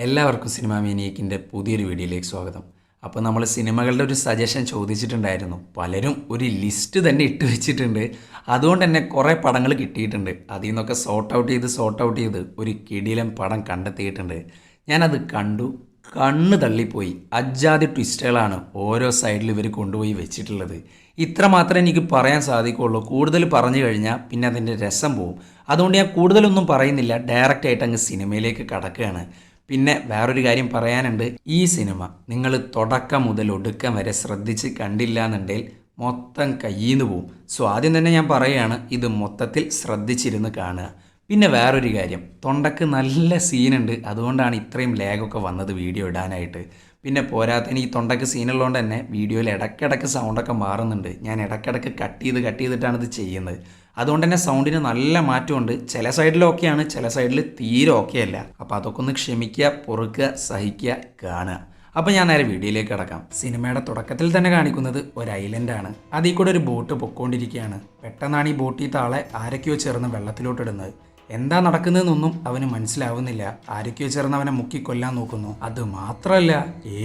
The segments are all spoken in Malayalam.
എല്ലാവർക്കും സിനിമാ മീനിയക്കിൻ്റെ പുതിയൊരു വീഡിയോയിലേക്ക് സ്വാഗതം. അപ്പോൾ നമ്മൾ സിനിമകളുടെ ഒരു സജഷൻ ചോദിച്ചിട്ടുണ്ടായിരുന്നു. പലരും ഒരു ലിസ്റ്റ് തന്നെ ഇട്ട് വെച്ചിട്ടുണ്ട്. അതുകൊണ്ട് തന്നെ കുറേ പടങ്ങൾ കിട്ടിയിട്ടുണ്ട്. അതിൽ നിന്നൊക്കെ സോർട്ട് ഔട്ട് ചെയ്ത് ഒരു കിടിലൻ പടം കണ്ടെത്തിയിട്ടുണ്ട്. ഞാനത് കണ്ടു, കണ്ണ് തള്ളിപ്പോയി. അജാതി ട്വിസ്റ്റുകളാണ് ഓരോ സൈഡിൽ ഇവർ കൊണ്ടുപോയി വെച്ചിട്ടുള്ളത്. ഇത്ര മാത്രമേ എനിക്ക് പറയാൻ സാധിക്കുള്ളൂ. കൂടുതൽ പറഞ്ഞു കഴിഞ്ഞാൽ പിന്നെ അതിൻ്റെ രസം പോവും. അതുകൊണ്ട് ഞാൻ കൂടുതലൊന്നും പറയുന്നില്ല, ഡയറക്റ്റായിട്ട് അങ്ങ് സിനിമയിലേക്ക് കടക്കുകയാണ്. പിന്നെ വേറൊരു കാര്യം പറയാനുണ്ട്. ഈ സിനിമ നിങ്ങൾ തുടക്കം മുതൽ ഒടുക്കം വരെ ശ്രദ്ധിച്ച് കണ്ടില്ല എന്നുണ്ടെങ്കിൽ മൊത്തം കയ്യിന്ന് പോവും. സോ ആദ്യം തന്നെ ഞാൻ പറയുകയാണ്, ഇത് മൊത്തത്തിൽ ശ്രദ്ധിച്ചിരുന്ന് കാണുക. പിന്നെ വേറൊരു കാര്യം, തൊണ്ടക്ക് നല്ല സീനുണ്ട്. അതുകൊണ്ടാണ് ഇത്രയും ലാഗൊക്കെ വന്നത് വീഡിയോ ഇടാനായിട്ട്. പിന്നെ പോരാത്തതിന് ഈ തൊണ്ടക്ക് സീനുള്ളതുകൊണ്ട് തന്നെ വീഡിയോയിൽ ഇടയ്ക്കിടയ്ക്ക് സൗണ്ടൊക്കെ മാറുന്നുണ്ട്. ഞാൻ ഇടയ്ക്കിടയ്ക്ക് കട്ട് ചെയ്തിട്ടാണ് ഇത് ചെയ്യുന്നത്. അതുകൊണ്ട് തന്നെ സൗണ്ടിന് നല്ല മാറ്റമുണ്ട്. ചില സൈഡിൽ ഓക്കെയാണ്, ചില സൈഡിൽ തീരെ ഓക്കെ അല്ല. അപ്പോൾ അതൊക്കെ ഒന്ന് ക്ഷമിക്കുക, പൊറുക്കുക, സഹിക്കുക, കാണുക. അപ്പോൾ ഞാൻ നേരെ വീഡിയോയിലേക്ക് കിടക്കാം. സിനിമയുടെ തുടക്കത്തിൽ തന്നെ കാണിക്കുന്നത് ഒരു ഐലൻഡാണ്. അതിൽ കൂടെ ഒരു ബോട്ട് പൊക്കോണ്ടിരിക്കുകയാണ്. പെട്ടെന്നാണ് ഈ ബോട്ടിൽ താളെ ആരൊക്കെയോ ചേർന്ന് വെള്ളത്തിലോട്ടിടുന്നത്. എന്താ നടക്കുന്നതെന്നൊന്നും അവന് മനസ്സിലാവുന്നില്ല. ആരൊക്കെയോ ചേർന്ന് അവനെ മുക്കിക്കൊല്ലാൻ നോക്കുന്നു. അത് മാത്രമല്ല,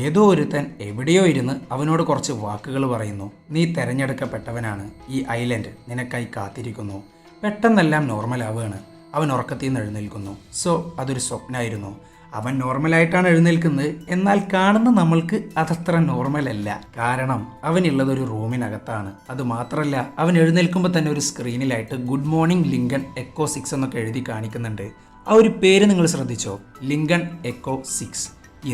ഏതോ ഒരുത്തൻ എവിടെയോ ഇരുന്ന് അവനോട് കുറച്ച് വാക്കുകൾ പറയുന്നു. നീ തെരഞ്ഞെടുക്കപ്പെട്ടവനാണ്, ഈ ഐലൻഡ് നിനക്കായി കാത്തിരിക്കുന്നു. പെട്ടെന്നെല്ലാം നോർമൽ ആവുകയാണ്. അവൻ ഉറക്കത്തിൽ നിന്ന് എഴുന്നേൽക്കുന്നു. സോ അതൊരു സ്വപ്നമായിരുന്നു. അവൻ നോർമലായിട്ടാണ് എഴുന്നേൽക്കുന്നത്. എന്നാൽ കാണുന്ന നമ്മൾക്ക് അതത്ര നോർമൽ അല്ല. കാരണം അവനുള്ളത് ഒരു റൂമിനകത്താണ്. അതുമാത്രമല്ല, അവൻ എഴുന്നേൽക്കുമ്പോൾ തന്നെ ഒരു സ്ക്രീനിലായിട്ട് ഗുഡ് മോർണിംഗ് ലിങ്കൺ എക്കോ 6 എന്നൊക്കെ എഴുതി കാണിക്കുന്നുണ്ട്. ആ ഒരു പേര് നിങ്ങൾ ശ്രദ്ധിച്ചോ? Lincoln echo 6.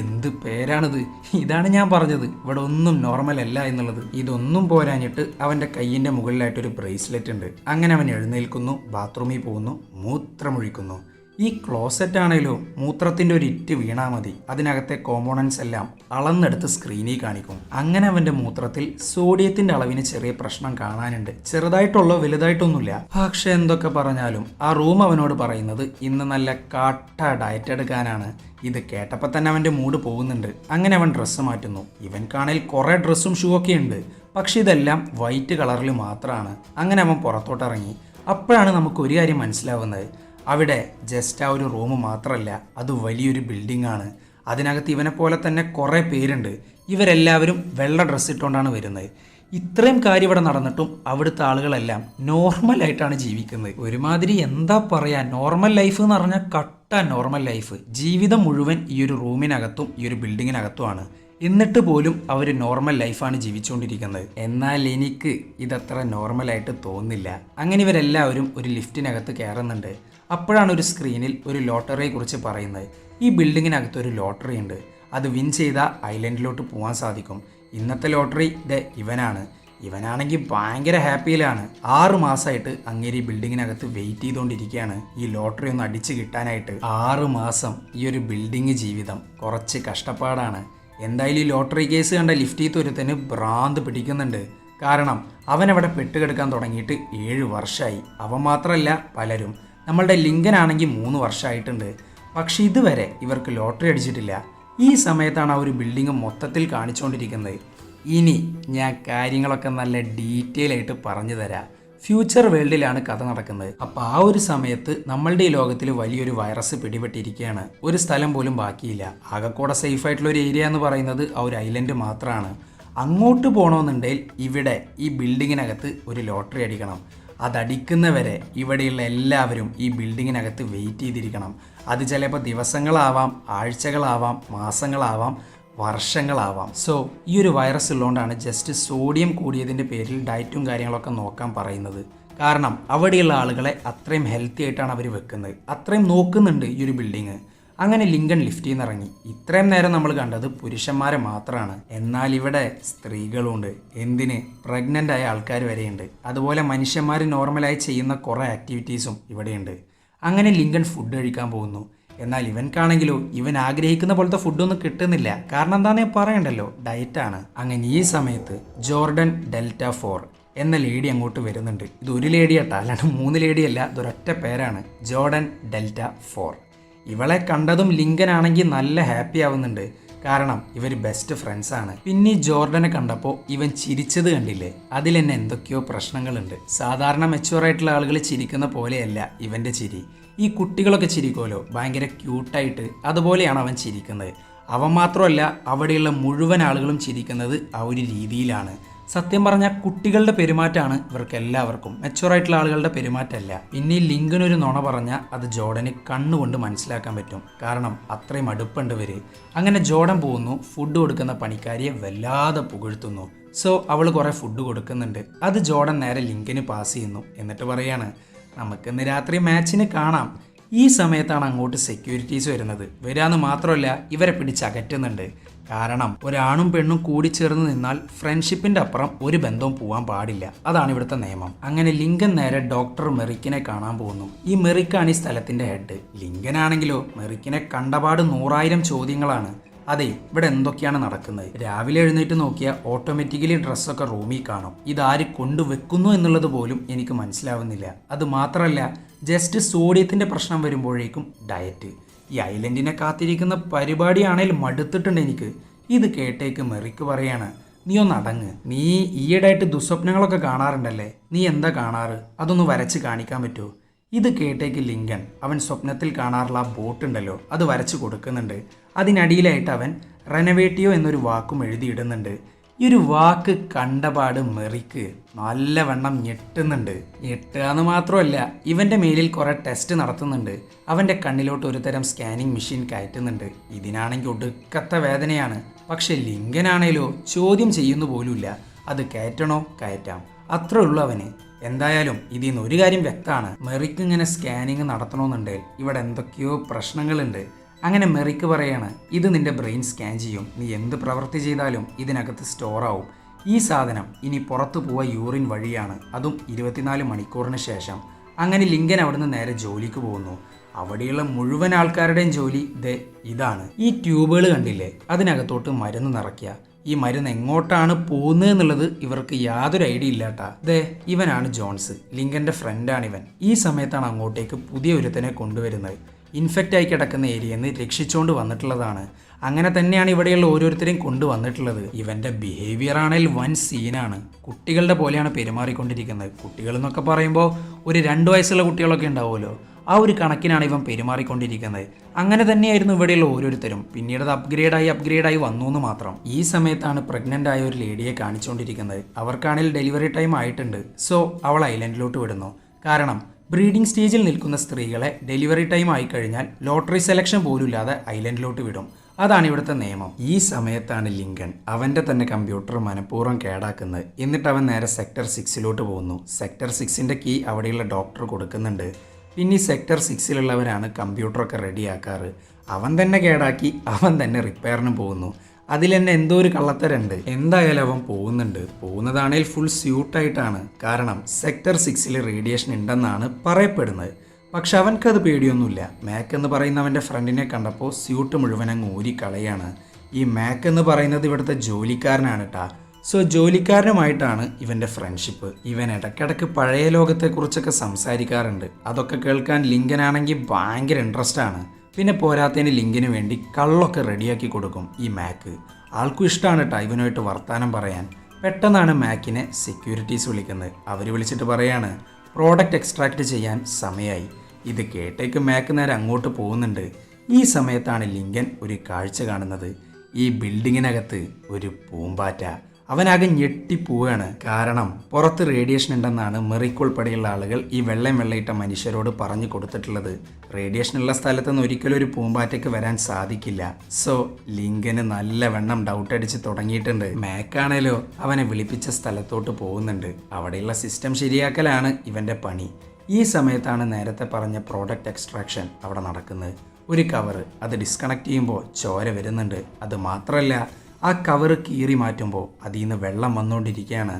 എന്ത് പേരാണിത്! ഇതാണ് ഞാൻ പറഞ്ഞത്, ഇവിടെ ഒന്നും നോർമൽ അല്ല എന്നുള്ളത്. ഇതൊന്നും പോരാഞ്ഞിട്ട് അവൻ്റെ കയ്യിൻ്റെ മുകളിലായിട്ടൊരു ബ്രേസ്ലെറ്റ് ഉണ്ട്. അങ്ങനെ അവൻ എഴുന്നേൽക്കുന്നു, ബാത്റൂമിൽ പോകുന്നു, മൂത്രമൊഴിക്കുന്നു. ഈ ക്ലോസറ്റ് ആണെങ്കിലോ മൂത്രത്തിൻ്റെ ഒരു ഇറ്റ് വീണാൽ മതി, അതിനകത്തെ കോമ്പോണൻസ് എല്ലാം അളന്നെടുത്ത് സ്ക്രീനിൽ കാണിക്കും. അങ്ങനെ അവൻ്റെ മൂത്രത്തിൽ സോഡിയത്തിൻ്റെ അളവിന് ചെറിയ പ്രശ്നം കാണാനുണ്ട്. ചെറുതായിട്ടുള്ളോ വലുതായിട്ടൊന്നുമില്ല. പക്ഷെ എന്തൊക്കെ പറഞ്ഞാലും ആ റൂം അവനോട് പറയുന്നത് ഇന്ന് നല്ല കാട്ട ഡയറ്റ് എടുക്കാനാണ്. ഇത് കേട്ടപ്പോൾ തന്നെ അവൻ്റെ മൂഡ് പോകുന്നുണ്ട്. അങ്ങനെ അവൻ ഡ്രസ്സ് മാറ്റുന്നു. ഇവൻക്കാണെങ്കിൽ കുറേ ഡ്രസ്സും ഷൂ ഒക്കെ ഉണ്ട്. പക്ഷെ ഇതെല്ലാം വൈറ്റ് കളറിൽ മാത്രമാണ്. അങ്ങനെ അവൻ പുറത്തോട്ടിറങ്ങി. അപ്പോഴാണ് നമുക്ക് ഒരു കാര്യം മനസ്സിലാവുന്നത്. അവിടെ ജസ്റ്റ് ആ ഒരു റൂം മാത്രമല്ല, അത് വലിയൊരു ബിൽഡിംഗ് ആണ്. അതിനകത്ത് ഇവനെ പോലെ തന്നെ കുറേ പേരുണ്ട്. ഇവരെല്ലാവരും വെള്ള ഡ്രസ്സ് ഇട്ടുകൊണ്ടാണ് വരുന്നത്. ഇത്രയും കാര്യം ഇവിടെ നടന്നിട്ടും അവിടുത്തെ ആളുകളെല്ലാം നോർമലായിട്ടാണ് ജീവിക്കുന്നത്. ഒരുമാതിരി എന്താ പറയുക, നോർമൽ ലൈഫ് എന്ന് പറഞ്ഞാൽ കട്ട നോർമൽ ലൈഫ്. ജീവിതം മുഴുവൻ ഈ ഒരു റൂമിനകത്തും ഈ ഒരു ബിൽഡിങ്ങിനകത്തുമാണ്. എന്നിട്ട് പോലും അവർ നോർമൽ ലൈഫാണ് ജീവിച്ചുകൊണ്ടിരിക്കുന്നത്. എന്നാൽ എനിക്ക് ഇതത്ര നോർമലായിട്ട് തോന്നുന്നില്ല. അങ്ങനെ ഇവരെല്ലാവരും ഒരു ലിഫ്റ്റിനകത്ത് കയറുന്നുണ്ട്. അപ്പോഴാണ് ഒരു സ്ക്രീനിൽ ഒരു ലോട്ടറിയെ കുറിച്ച് പറയുന്നത്. ഈ ബിൽഡിങ്ങിനകത്ത് ഒരു ലോട്ടറി ഉണ്ട്. അത് വിൻ ചെയ്താൽ ഐലൻഡിലോട്ട് പോകാൻ സാധിക്കും. ഇന്നത്തെ ലോട്ടറി ഇവനാണെങ്കിൽ ഭയങ്കര ഹാപ്പിയിലാണ്. 6 മാസമായിട്ട് അങ്ങേരി ബിൽഡിങ്ങിനകത്ത് വെയിറ്റ് ചെയ്തുകൊണ്ടിരിക്കുകയാണ് ഈ ലോട്ടറി ഒന്ന് അടിച്ച് കിട്ടാനായിട്ട്. 6 മാസം ഈ ഒരു ബിൽഡിങ് ജീവിതം കുറച്ച് കഷ്ടപ്പാടാണ്. എന്തായാലും ഈ ലോട്ടറി കേസ് കണ്ട ലിഫ്റ്റിൽ ഒരുത്തന് ഭ്രാന്ത് പിടിക്കുന്നുണ്ട്. കാരണം അവനവിടെ പെട്ടുകിടക്കാൻ തുടങ്ങിയിട്ട് 7 വർഷമായി. അവൻ മാത്രമല്ല പലരും. നമ്മളുടെ ലിങ്കനാണെങ്കിൽ 3 വർഷമായിട്ടുണ്ട്. പക്ഷെ ഇതുവരെ ഇവർക്ക് ലോട്ടറി അടിച്ചിട്ടില്ല. ഈ സമയത്താണ് ആ ഒരു ബിൽഡിങ് മൊത്തത്തിൽ കാണിച്ചുകൊണ്ടിരിക്കുന്നത്. ഇനി ഞാൻ കാര്യങ്ങളൊക്കെ നല്ല ഡീറ്റെയിൽ ആയിട്ട് പറഞ്ഞു തരാം. ഫ്യൂച്ചർ വേൾഡിലാണ് കഥ നടക്കുന്നത്. അപ്പോൾ ആ ഒരു സമയത്ത് നമ്മളുടെ ഈ ലോകത്തിൽ വലിയൊരു വൈറസ് പിടിപെട്ടിരിക്കുകയാണ്. ഒരു സ്ഥലം പോലും ബാക്കിയില്ല. ആകെക്കൂടെ സേഫ് ആയിട്ടുള്ള ഒരു ഏരിയ എന്ന് പറയുന്നത് ആ ഒരു ഐലൻഡ് മാത്രമാണ്. അങ്ങോട്ട് പോകണമെന്നുണ്ടെങ്കിൽ ഇവിടെ ഈ ബിൽഡിങ്ങിനകത്ത് ഒരു ലോട്ടറി അടിക്കണം. അതടിക്കുന്നവരെ ഇവിടെയുള്ള എല്ലാവരും ഈ ബിൽഡിങ്ങിനകത്ത് വെയിറ്റ് ചെയ്തിരിക്കണം. അത് ചിലപ്പോൾ ദിവസങ്ങളാവാം, ആഴ്ചകളാവാം, മാസങ്ങളാവാം, വർഷങ്ങളാവാം. സോ ഈ ഒരു വൈറസ് ഉള്ളതുകൊണ്ടാണ് ജസ്റ്റ് സോഡിയം കൂടിയതിൻ്റെ പേരിൽ ഡയറ്റും കാര്യങ്ങളൊക്കെ നോക്കാൻ പറയുന്നത്. കാരണം അവിടെയുള്ള ആളുകളെ അത്രയും ഹെൽത്തി ആയിട്ടാണ് അവർ വെക്കുന്നത്. അത്രയും നോക്കുന്നുണ്ട് ഈ ഒരു ബിൽഡിങ്. അങ്ങനെ ലിങ്കൺ ലിഫ്റ്റിൽ നിന്ന് ഇറങ്ങി. ഇത്രയും നേരം നമ്മൾ കണ്ടത് പുരുഷന്മാരെ മാത്രമാണ്. എന്നാൽ ഇവിടെ സ്ത്രീകളുണ്ട്. എന്തിന്, പ്രഗ്നൻ്റ് ആയ ആൾക്കാർ വരെയുണ്ട്. അതുപോലെ മനുഷ്യന്മാർ നോർമലായി ചെയ്യുന്ന കുറേ ആക്ടിവിറ്റീസും ഇവിടെയുണ്ട്. അങ്ങനെ ലിങ്കൺ ഫുഡ് കഴിക്കാൻ പോകുന്നു. എന്നാൽ ഇവൻക്കാണെങ്കിലോ ഇവൻ ആഗ്രഹിക്കുന്ന പോലത്തെ ഫുഡൊന്നും കിട്ടുന്നില്ല. കാരണം എന്താണെന്ന് ഞാൻ പറയണ്ടല്ലോ, ഡയറ്റാണ്. അങ്ങനെ ഈ സമയത്ത് ജോർഡൻ ഡെൽറ്റ 4 എന്ന ലേഡി അങ്ങോട്ട് വരുന്നുണ്ട്. ഇത് ഒരു ലേഡിയാട്ടാ, അല്ലാണ്ട് 3 ലേഡിയല്ല, ഇതൊരൊറ്റ പേരാണ്, ജോർഡൻ ഡെൽറ്റ 4. ഇവളെ കണ്ടതും ലിങ്കൻ ആണെങ്കിൽ നല്ല ഹാപ്പി ആവുന്നുണ്ട്. കാരണം ഇവർ ബെസ്റ്റ് ഫ്രണ്ട്സാണ്. പിന്നെ ഈ ജോർഡനെ കണ്ടപ്പോൾ ഇവൻ ചിരിച്ചത് കണ്ടില്ലേ, അതിൽ തന്നെ എന്തൊക്കെയോ പ്രശ്നങ്ങളുണ്ട്. സാധാരണ മെച്ചുവർ ആയിട്ടുള്ള ആളുകൾ ചിരിക്കുന്ന പോലെയല്ല ഇവൻ്റെ ചിരി. ഈ കുട്ടികളൊക്കെ ചിരിക്കുമല്ലോ, ഭയങ്കര ക്യൂട്ടായിട്ട്, അതുപോലെയാണ് അവൻ ചിരിക്കുന്നത്. അവൻ മാത്രമല്ല, അവിടെയുള്ള മുഴുവൻ ആളുകളും ചിരിക്കുന്നത് ആ ഒരു രീതിയിലാണ്. സത്യം പറഞ്ഞാൽ കുട്ടികളുടെ പെരുമാറ്റമാണ് ഇവർക്ക് എല്ലാവർക്കും, മെച്ചുവറായിട്ടുള്ള ആളുകളുടെ പെരുമാറ്റമല്ല. പിന്നെ ഈ ലിങ്കനൊരു നുണ പറഞ്ഞാൽ അത് ജോർഡന് കണ്ണുകൊണ്ട് മനസ്സിലാക്കാൻ പറ്റും, കാരണം അത്രയും അടുപ്പുണ്ട് ഇവര്. അങ്ങനെ ജോർഡൻ പോകുന്നു, ഫുഡ് കൊടുക്കുന്ന പണിക്കാരിയെ വല്ലാതെ പുകഴ്ത്തുന്നു. സോ അവൾ കുറേ ഫുഡ് കൊടുക്കുന്നുണ്ട്. അത് ജോർഡൻ നേരെ ലിങ്കന് പാസ് ചെയ്യുന്നു. എന്നിട്ട് പറയാണ്, നമുക്കിന്ന് രാത്രി മാച്ചിന് കാണാം. ഈ സമയത്താണ് അങ്ങോട്ട് സെക്യൂരിറ്റീസ് വരുന്നത്. വരാന്ന് മാത്രമല്ല, ഇവരെ പിടിച്ചകറ്റുന്നുണ്ട്. കാരണം ഒരാണും പെണ്ണും കൂടി ചേർന്ന് നിന്നാൽ ഫ്രണ്ട്ഷിപ്പിന്റെ അപ്പുറം ഒരു ബന്ധവും പോകാൻ പാടില്ല. അതാണ് ഇവിടുത്തെ നിയമം. അങ്ങനെ ലിങ്കൻ നേരെ ഡോക്ടർ മെറിക്കിനെ കാണാൻ പോകുന്നു. ഈ മെറിക്കാണ് ഈ സ്ഥലത്തിന്റെ ഹെഡ്. ലിങ്കൻ ആണെങ്കിലോ മെറിക്കിനെ കണ്ടപാട് 100,000 ചോദ്യങ്ങളാണ്. അതെ, ഇവിടെ എന്തൊക്കെയാണ് നടക്കുന്നത്? രാവിലെ എഴുന്നേറ്റ് നോക്കിയാൽ ഓട്ടോമാറ്റിക്കലി ഡ്രസ്സൊക്കെ റൂമിൽ കാണും. ഇതാര് കൊണ്ടുവെക്കുന്നു എന്നുള്ളത് പോലും എനിക്ക് മനസ്സിലാവുന്നില്ല. അത് മാത്രമല്ല, ജസ്റ്റ് സോഡിയത്തിന്റെ പ്രശ്നം വരുമ്പോഴേക്കും ഡയറ്റ്. ഈ ഐലൻഡിനെ കാത്തിരിക്കുന്ന പരിപാടിയാണേൽ മടുത്തിട്ടുണ്ട് എനിക്ക്. ഇത് കേട്ടേക്ക് മെറിക്ക് പറയാണ്, നീ ഒന്ന് അടങ്ങ്. നീ ഈയിടെയായിട്ട് ദുസ്വപ്നങ്ങളൊക്കെ കാണാറുണ്ടല്ലേ, നീ എന്താ കാണാറ്? അതൊന്ന് വരച്ച് കാണിക്കാൻ പറ്റുമോ? ഇത് കേട്ടേക്ക് ലിങ്കൻ അവൻ സ്വപ്നത്തിൽ കാണാറുള്ള ആ ബോട്ട് ഉണ്ടല്ലോ, അത് വരച്ച് കൊടുക്കുന്നുണ്ട്. അതിനടിയിലായിട്ട് അവൻ റെനവേറ്റിയോ എന്നൊരു വാക്കും എഴുതിയിടുന്നുണ്ട്. ഈ ഒരു വാക്ക് കണ്ടപാട് മെറിക്ക് നല്ലവണ്ണം ഞെട്ടുന്നുണ്ട്. ഞെട്ടുകയെന്ന് മാത്രമല്ല, ഇവൻ്റെ മേലിൽ കുറേ ടെസ്റ്റ് നടത്തുന്നുണ്ട്. അവൻ്റെ കണ്ണിലോട്ട് ഒരു തരം സ്കാനിങ് മെഷീൻ കയറ്റുന്നുണ്ട്. ഇതിനാണെങ്കിൽ ഒടുക്കത്തെ വേദനയാണ്. പക്ഷെ ലിങ്കനാണേലോ ചോദ്യം ചെയ്യുന്നു പോലുമില്ല. അത് കയറ്റണോ കയറ്റാം, അത്രേ ഉള്ളൂ അവന്. എന്തായാലും ഇതിൽ നിന്ന് ഒരു കാര്യം വ്യക്തമാണ്, മെറിക്ക് ഇങ്ങനെ സ്കാനിങ് നടത്തണമെന്നുണ്ടെങ്കിൽ ഇവിടെ എന്തൊക്കെയോ പ്രശ്നങ്ങളുണ്ട്. അങ്ങനെ മെറിക്ക് പറയാണ്, ഇത് നിന്റെ ബ്രെയിൻ സ്കാൻ ചെയ്യും. നീ എന്ത് പ്രവൃത്തി ചെയ്താലും ഇതിനകത്ത് സ്റ്റോർ ആവും. ഈ സാധനം ഇനി പുറത്തു പോവുക യൂറിൻ വഴിയാണ്, അതും 24 മണിക്കൂറിന് ശേഷം. അങ്ങനെ ലിങ്കൻ അവിടുന്ന് നേരെ ജോലിക്ക് പോകുന്നു. അവിടെയുള്ള മുഴുവൻ ആൾക്കാരുടെയും ജോലി ഇതാണ്. ഈ ട്യൂബുകൾ കണ്ടില്ലേ, അതിനകത്തോട്ട് മരുന്ന് നിറയ്ക്കുക. ഈ മരുന്ന് എങ്ങോട്ടാണ് പോകുന്നത് എന്നുള്ളത് ഇവർക്ക് യാതൊരു ഐഡിയ ഇല്ലാട്ടാ. ഇവനാണ് ജോൺസ്, ലിങ്കന്റെ ഫ്രണ്ടാണിവൻ. ഈ സമയത്താണ് അങ്ങോട്ടേക്ക് പുതിയ ഒരുത്തനെ കൊണ്ടുവരുന്നത്. ഇൻഫെക്റ്റ് ആയി കിടക്കുന്ന ഏരിയയിൽ നിന്ന് രക്ഷിച്ചുകൊണ്ട് വന്നിട്ടുള്ളതാണ്. അങ്ങനെ തന്നെയാണ് ഇവിടെയുള്ള ഓരോരുത്തരെയും കൊണ്ടുവന്നിട്ടുള്ളത്. ഇവന്റെ ബിഹേവിയർ ആണെങ്കിൽ വൻ സീനാണ്. കുട്ടികളുടെ പോലെയാണ് പെരുമാറിക്കൊണ്ടിരിക്കുന്നത്. കുട്ടികൾ എന്നൊക്കെ പറയുമ്പോൾ ഒരു 2 വയസ്സുള്ള കുട്ടികളൊക്കെ ഉണ്ടാവുമല്ലോ, ആ ഒരു കണക്കിനാണ് ഇവൻ പെരുമാറിക്കൊണ്ടിരിക്കുന്നത്. അങ്ങനെ തന്നെയായിരുന്നു ഇവിടെയുള്ള ഓരോരുത്തരും. പിന്നീട് അത് അപ്ഗ്രേഡായി വന്നു എന്ന് മാത്രം. ഈ സമയത്താണ് പ്രഗ്നന്റ് ആയ ഒരു ലേഡിയെ കാണിച്ചുകൊണ്ടിരിക്കുന്നത്. അവർക്കാണെങ്കിൽ ഡെലിവറി ടൈം ആയിട്ടുണ്ട്. സോ അവൾ ഐലൻഡിലോട്ട് വിടുന്നു. കാരണം ബ്രീഡിംഗ് സ്റ്റേജിൽ നിൽക്കുന്ന സ്ത്രീകളെ ഡെലിവറി ടൈം ആയി കഴിഞ്ഞാൽ ലോട്ടറി സെലക്ഷൻ പോലുമില്ലാതെ ഐലൻഡിലോട്ട് വിടും. അതാണ് ഇവിടുത്തെ നിയമം. ഈ സമയത്താണ് ലിങ്കൺ അവൻ്റെ തന്നെ കമ്പ്യൂട്ടർ മനഃപൂർവ്വം കേടാക്കുന്നത്. എന്നിട്ട് അവൻ നേരെ സെക്ടർ 6 പോകുന്നു. സെക്ടർ 6 കീ അവിടെയുള്ള ഡോക്ടർ കൊടുക്കുന്നുണ്ട്. പിന്നെ ഈ സെക്ടർ 6 കമ്പ്യൂട്ടറൊക്കെ റെഡിയാക്കാറ്. അവൻ തന്നെ കേടാക്കി അവൻ തന്നെ റിപ്പയറിന് പോകുന്നു. അതിൽ തന്നെ എന്തോ ഒരു കള്ളത്തരുണ്ട്. എന്തായാലും അവൻ പോകുന്നതാണെങ്കിൽ ഫുൾ സ്യൂട്ടായിട്ടാണ്. കാരണം സെക്ടർ 6 റേഡിയേഷൻ ഉണ്ടെന്നാണ് പറയപ്പെടുന്നത്. പക്ഷെ അവൻക്കത് പേടിയൊന്നുമില്ല. മാക്ക് എന്ന് പറയുന്ന അവൻ്റെ ഫ്രണ്ടിനെ കണ്ടപ്പോൾ സ്യൂട്ട് മുഴുവൻ അങ്ങ് ഊരിക്കളയാണ്. ഈ മാക്ക് എന്ന് പറയുന്നത് ഇവിടുത്തെ ജോലിക്കാരനാണ് കേട്ടാ. സോ ജോലിക്കാരനുമായിട്ടാണ് ഇവൻ്റെ ഫ്രണ്ട്ഷിപ്പ്. ഇവൻ ഇടയ്ക്കിടയ്ക്ക് പഴയ ലോകത്തെക്കുറിച്ചൊക്കെ സംസാരിക്കാറുണ്ട്. അതൊക്കെ കേൾക്കാൻ ലിങ്കനാണെങ്കിൽ ഭയങ്കര ഇൻട്രസ്റ്റ് ആണ്. പിന്നെ പോരാത്തതിന് ലിങ്കിന് വേണ്ടി കള്ളൊക്കെ റെഡിയാക്കി കൊടുക്കും ഈ മാക്ക്. ആൾക്കും ഇഷ്ടമാണ് കേട്ടോ ഇവനുമായിട്ട് വർത്താനം പറയാൻ. പെട്ടെന്നാണ് മാക്കിനെ സെക്യൂരിറ്റീസ് വിളിക്കുന്നത്. അവർ വിളിച്ചിട്ട് പറയാണ്, പ്രോഡക്റ്റ് എക്സ്ട്രാക്ട് ചെയ്യാൻ സമയമായി. ഇത് കേട്ടേക്ക് മാക്ക് നേരെ അങ്ങോട്ട് പോകുന്നുണ്ട്. ഈ സമയത്താണ് ലിങ്കൻ ഒരു കാഴ്ച കാണുന്നത്. ഈ ബിൽഡിങ്ങിനകത്ത് ഒരു പൂമ്പാറ്റ. അവനാകെ ഞെട്ടിപ്പോവുകയാണ്. കാരണം പുറത്ത് റേഡിയേഷൻ ഉണ്ടെന്നാണ് മെറിക്ക് ഉൾപ്പെടെയുള്ള ആളുകൾ ഈ വെള്ളയിട്ട മനുഷ്യരോട് പറഞ്ഞു കൊടുത്തിട്ടുള്ളത്. റേഡിയേഷനുള്ള സ്ഥലത്ത് നിന്ന് ഒരിക്കലും ഒരു പൂമ്പാറ്റയ്ക്ക് വരാൻ സാധിക്കില്ല. സോ ലിങ്കന് നല്ലവണ്ണം ഡൗട്ട് അടിച്ച് തുടങ്ങിയിട്ടുണ്ട്. മാക്കാണേലോ അവനെ വിളിപ്പിച്ച സ്ഥലത്തോട്ട് പോകുന്നുണ്ട്. അവിടെയുള്ള സിസ്റ്റം ശരിയാക്കലാണ് ഇവൻ്റെ പണി. ഈ സമയത്താണ് നേരത്തെ പറഞ്ഞ പ്രോഡക്റ്റ് എക്സ്ട്രാക്ഷൻ അവിടെ നടക്കുന്നത്. ഒരു കവറ് അത് ഡിസ്കണക്ട് ചെയ്യുമ്പോൾ ചോര വരുന്നുണ്ട്. അത് മാത്രമല്ല, ആ കവറ് കീറി മാറ്റുമ്പോൾ അതിൽ നിന്ന് വെള്ളം വന്നുകൊണ്ടിരിക്കുകയാണ്.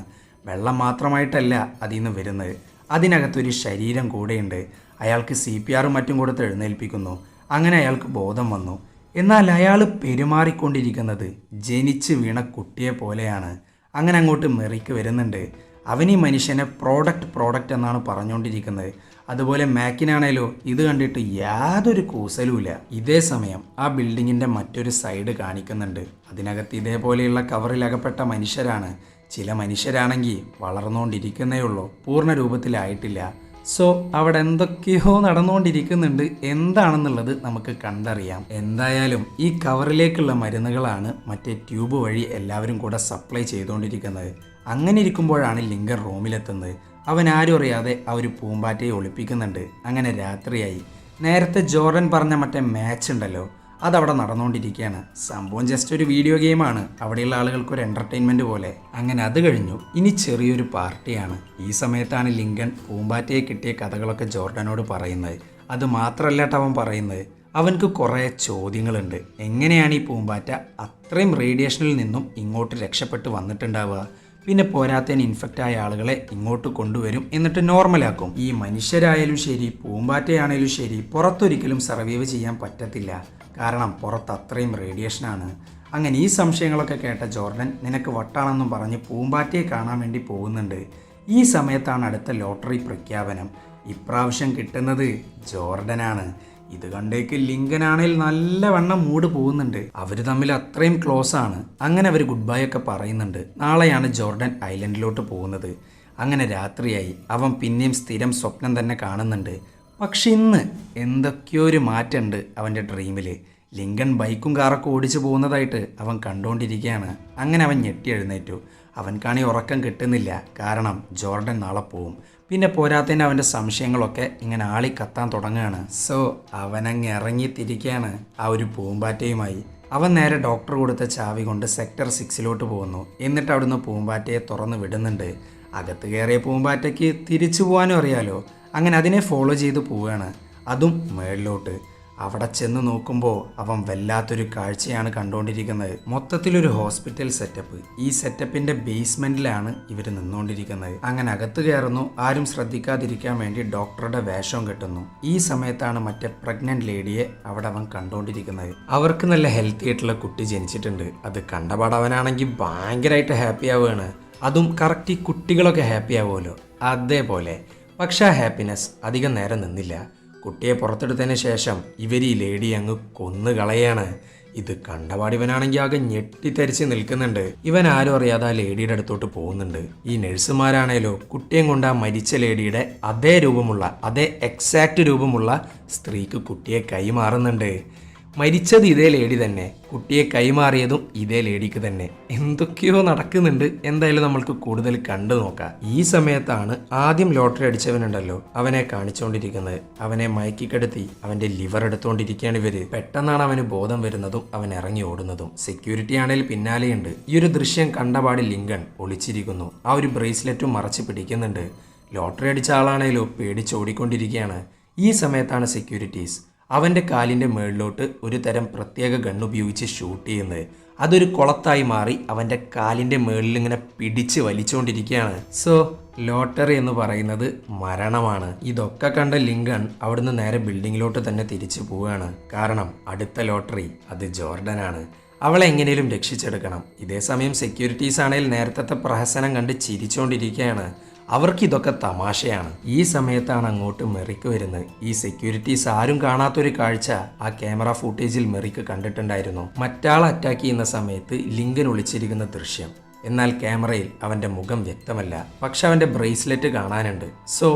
വെള്ളം മാത്രമായിട്ടല്ല അതിൽ നിന്ന് വരുന്നത്, അതിനകത്തൊരു ശരീരം കൂടെയുണ്ട്. അയാൾക്ക് CPR മറ്റും കൊടുത്ത് എഴുന്നേൽപ്പിക്കുന്നു. അങ്ങനെ അയാൾക്ക് ബോധം വന്നു. എന്നാൽ അയാൾ പെരുമാറിക്കൊണ്ടിരിക്കുന്നത് ജനിച്ച് വീണ കുട്ടിയെ പോലെയാണ്. അങ്ങനെ അങ്ങോട്ട് മെറിക്ക് വരുന്നുണ്ട്. അവൻ ഈ മനുഷ്യനെ പ്രോഡക്റ്റ് എന്നാണ് പറഞ്ഞുകൊണ്ടിരിക്കുന്നത്. അതുപോലെ മാക്കിനാണേലോ ഇത് കണ്ടിട്ട് യാതൊരു കൂസലുമില്ല. ഇതേ സമയം ആ ബിൽഡിങ്ങിൻ്റെ മറ്റൊരു സൈഡ് കാണിക്കുന്നുണ്ട്. അതിനകത്ത് ഇതേപോലെയുള്ള കവറിലകപ്പെട്ട മനുഷ്യരാണ്. ചില മനുഷ്യരാണെങ്കിൽ വളർന്നുകൊണ്ടിരിക്കുന്നേ ഉള്ളൂ, പൂർണ്ണ രൂപത്തിലായിട്ടില്ല. സോ അവിടെ എന്തൊക്കെയോ നടന്നുകൊണ്ടിരിക്കുന്നുണ്ട്. എന്താണെന്നുള്ളത് നമുക്ക് കണ്ടറിയാം. എന്തായാലും ഈ കവറിലേക്കുള്ള മരുന്നുകളാണ് മറ്റേ ട്യൂബ് വഴി എല്ലാവരും കൂടെ സപ്ലൈ ചെയ്തുകൊണ്ടിരിക്കുന്നത്. അങ്ങനെ ഇരിക്കുമ്പോഴാണ് ലിങ്കൻ റൂമിലെത്തുന്നത്. അവൻ ആരും അറിയാതെ ആ ഒരു പൂമ്പാറ്റയെ ഒളിപ്പിക്കുന്നുണ്ട്. അങ്ങനെ രാത്രിയായി. നേരത്തെ ജോർഡൻ പറഞ്ഞ മറ്റേ മാച്ച് ഉണ്ടല്ലോ, അതവിടെ നടന്നുകൊണ്ടിരിക്കുകയാണ്. സംഭവം ജസ്റ്റ് ഒരു വീഡിയോ ഗെയിമാണ്, അവിടെയുള്ള ആളുകൾക്ക് ഒരു എൻ്റർടൈൻമെൻറ്റ് പോലെ. അങ്ങനെ അത് കഴിഞ്ഞു. ഇനി ചെറിയൊരു പാർട്ടിയാണ്. ഈ സമയത്താണ് ലിങ്കൻ പൂമ്പാറ്റയെ കിട്ടിയ കഥകളൊക്കെ ജോർഡനോട് പറയുന്നത്. അത് മാത്രമല്ല അവൻ പറയുന്നത്, അവൻക്ക് കുറേ ചോദ്യങ്ങളുണ്ട്. എങ്ങനെയാണ് ഈ പൂമ്പാറ്റ അത്രയും റേഡിയേഷനിൽ നിന്നും ഇങ്ങോട്ട് രക്ഷപ്പെട്ട് വന്നിട്ടുണ്ടാവുക? പിന്നെ പോരാത്തതിന് ഇൻഫെക്റ്റ് ആയ ആളുകളെ ഇങ്ങോട്ട് കൊണ്ടുവരും, എന്നിട്ട് നോർമലാക്കും. ഈ മനുഷ്യരായാലും ശരി പൂമ്പാറ്റയാണേലും ശരി പുറത്തൊരിക്കലും സർവൈവ് ചെയ്യാൻ പറ്റത്തില്ല. കാരണം പുറത്ത് അത്രയും റേഡിയേഷനാണ്. അങ്ങനെ ഈ സംശയങ്ങളൊക്കെ കേട്ട ജോർഡൻ നിനക്ക് വട്ടാണെന്നും പറഞ്ഞ് പൂമ്പാറ്റയെ കാണാൻ വേണ്ടി പോകുന്നുണ്ട്. ഈ സമയത്താണ് അടുത്ത ലോട്ടറി പ്രഖ്യാപനം. ഇപ്രാവശ്യം കിട്ടുന്നത് ജോർഡനാണ്. ഇത് കണ്ടേക്ക് ലിങ്കനാണെങ്കിൽ നല്ലവണ്ണം മൂഡ് പോകുന്നുണ്ട്. അവർ തമ്മിൽ അത്രയും ക്ലോസ് ആണ്. അങ്ങനെ അവർ ഗുഡ് ബൈ ഒക്കെ പറയുന്നുണ്ട്. നാളെയാണ് ജോർഡൻ ഐലൻഡിലോട്ട് പോകുന്നത്. അങ്ങനെ രാത്രിയായി. അവൻ പിന്നെയും സ്ഥിരം സ്വപ്നം തന്നെ കാണുന്നുണ്ട്. പക്ഷെ ഇന്ന് എന്തൊക്കെയോ ഒരു മാറ്റമുണ്ട് അവൻ്റെ ഡ്രീമിൽ. ലിങ്കൺ ബൈക്കും കാറൊക്കെ ഓടിച്ചു പോകുന്നതായിട്ട് അവൻ കണ്ടുകൊണ്ടിരിക്കുകയാണ്. അങ്ങനെ അവൻ ഞെട്ടി എഴുന്നേറ്റു. അവൻക്കാണി ഉറക്കം കിട്ടുന്നില്ല. കാരണം ജോർഡൻ നാളെ പോവും. പിന്നെ പോരാത്തതിന് അവൻ്റെ സംശയങ്ങളൊക്കെ ഇങ്ങനെ ആളി കത്താൻ തുടങ്ങുകയാണ്. സോ അവനങ്ങ് ഇറങ്ങിത്തിരിക്കുകയാണ് ആ ഒരു പൂമ്പാറ്റയുമായി. അവൻ നേരെ ഡോക്ടർ കൊടുത്ത ചാവി കൊണ്ട് സെക്ടർ 6 പോകുന്നു. എന്നിട്ട് അവിടുന്ന് പൂമ്പാറ്റയെ തുറന്ന് വിടുന്നുണ്ട്. അകത്ത് കയറിയ പൂമ്പാറ്റയ്ക്ക് തിരിച്ചു പോകാനും അറിയാലോ. അങ്ങനെ അതിനെ ഫോളോ ചെയ്ത് പോവുകയാണ്, അതും മേളിലോട്ട്. അവിടെ ചെന്ന് നോക്കുമ്പോൾ അവൻ വല്ലാത്തൊരു കാഴ്ചയാണ് കണ്ടുകൊണ്ടിരിക്കുന്നത്. മൊത്തത്തിലൊരു ഹോസ്പിറ്റൽ സെറ്റപ്പ്. ഈ സെറ്റപ്പിൻ്റെ ബേസ്മെൻറ്റിലാണ് ഇവർ നിന്നുകൊണ്ടിരിക്കുന്നത്. അങ്ങനെ അകത്ത് കയറുന്നു. ആരും ശ്രദ്ധിക്കാതിരിക്കാൻ വേണ്ടി ഡോക്ടറുടെ വേഷം കെട്ടുന്നു. ഈ സമയത്താണ് മറ്റേ പ്രഗ്നന്റ് ലേഡിയെ അവിടെ അവൻ കണ്ടുകൊണ്ടിരിക്കുന്നത്. അവർക്ക് നല്ല ഹെൽത്തി ആയിട്ടുള്ള കുട്ടി ജനിച്ചിട്ടുണ്ട്. അത് കണ്ടപാടവനാണെങ്കിൽ ഭയങ്കരമായിട്ട് ഹാപ്പി ആവുകയാണ്. അതും കറക്റ്റ് ഈ കുട്ടികളൊക്കെ ഹാപ്പി ആവുമല്ലോ അതേപോലെ. പക്ഷെ ആ ഹാപ്പിനെസ് അധികം നേരം നിന്നില്ല. കുട്ടിയെ പുറത്തെടുത്തതിന് ശേഷം ഇവർ ഈ ലേഡി അങ്ങ് കൊന്നു കളയാണ്. ഇത് കണ്ടപാടിവനാണെങ്കിൽ ആകെ ഞെട്ടിത്തരിച്ച് നിൽക്കുന്നുണ്ട്. ഇവൻ ആരും അറിയാതെ ആ ലേഡിയുടെ അടുത്തോട്ട് പോകുന്നുണ്ട്. ഈ നഴ്സുമാരാണേലോ കുട്ടിയും കൊണ്ട് ആ മരിച്ച ലേഡിയുടെ അതേ രൂപമുള്ള, അതേ എക്സാക്റ്റ് രൂപമുള്ള സ്ത്രീക്ക് കുട്ടിയെ കൈമാറുന്നുണ്ട്. മരിച്ചത് ഇതേ ലേഡി തന്നെ, കുട്ടിയെ കൈമാറിയതും ഇതേ ലേഡിക്ക് തന്നെ. എന്തൊക്കെയോ നടക്കുന്നുണ്ട്. എന്തായാലും നമ്മൾക്ക് കൂടുതൽ കണ്ടു നോക്കാം. ഈ സമയത്താണ് ആദ്യം ലോട്ടറി അടിച്ചവനുണ്ടല്ലോ അവനെ കാണിച്ചുകൊണ്ടിരിക്കുന്നത്. അവനെ മയക്കിക്കെടുത്തി അവന്റെ ലിവർ എടുത്തുകൊണ്ടിരിക്കുകയാണ് ഇവര്. പെട്ടെന്നാണ് അവന് ബോധം വരുന്നതും അവൻ ഇറങ്ങി ഓടുന്നതും. സെക്യൂരിറ്റി ആണെങ്കിൽ പിന്നാലെയുണ്ട്. ഈ ഒരു ദൃശ്യം കണ്ടപാട് ലിങ്കൺ ഒളിച്ചിരിക്കുന്നു. ആ ഒരു ബ്രേസ്ലെറ്റും മറച്ച് പിടിക്കുന്നുണ്ട്. ലോട്ടറി അടിച്ച ആളാണേലോ പേടിച്ചോടിക്കൊണ്ടിരിക്കുകയാണ്. ഈ സമയത്താണ് സെക്യൂരിറ്റീസ് അവൻ്റെ കാലിൻ്റെ മുകളിലോട്ട് ഒരു തരം പ്രത്യേക ഗണ്ണുപയോഗിച്ച് ഷൂട്ട് ചെയ്യുന്നത്. അതൊരു കുളത്തായി മാറി അവൻ്റെ കാലിൻ്റെ മുകളിൽ ഇങ്ങനെ പിടിച്ച് വലിച്ചുകൊണ്ടിരിക്കുകയാണ്. സോ ലോട്ടറി എന്ന് പറയുന്നത് മരണമാണ്. ഇതൊക്കെ കണ്ട ലിങ്കൺ അവിടുന്ന് നേരെ ബിൽഡിങ്ങിലോട്ട് തന്നെ തിരിച്ചു പോവുകയാണ്. കാരണം അടുത്ത ലോട്ടറി അത് ജോർഡനാണ്. അവളെ എങ്ങനെയും രക്ഷിച്ചെടുക്കണം. ഇതേസമയം സെക്യൂരിറ്റീസ് ആണെങ്കിൽ നേരത്തെ പ്രഹസനം കണ്ട് ചിരിച്ചുകൊണ്ടിരിക്കുകയാണ്. അവർക്കിതൊക്കെ തമാശയാണ്. ഈ സമയത്താണ് അങ്ങോട്ട് മെറിക്ക് വരുന്നത്. ഈ സെക്യൂരിറ്റീസ് ആരും കാണാത്തൊരു കാഴ്ച ആ ക്യാമറ ഫുട്ടേജിൽ മെറിക്ക് കണ്ടിട്ടുണ്ടായിരുന്നു. മറ്റാളെ അറ്റാക്ക് ചെയ്യുന്ന സമയത്ത് ലിങ്കൻ ഒളിച്ചിരിക്കുന്ന ദൃശ്യം. എന്നാൽ ക്യാമറയിൽ അവൻ്റെ മുഖം വ്യക്തമല്ല. പക്ഷെ അവൻ്റെ ബ്രേസ്ലെറ്റ് കാണാനുണ്ട്. സോ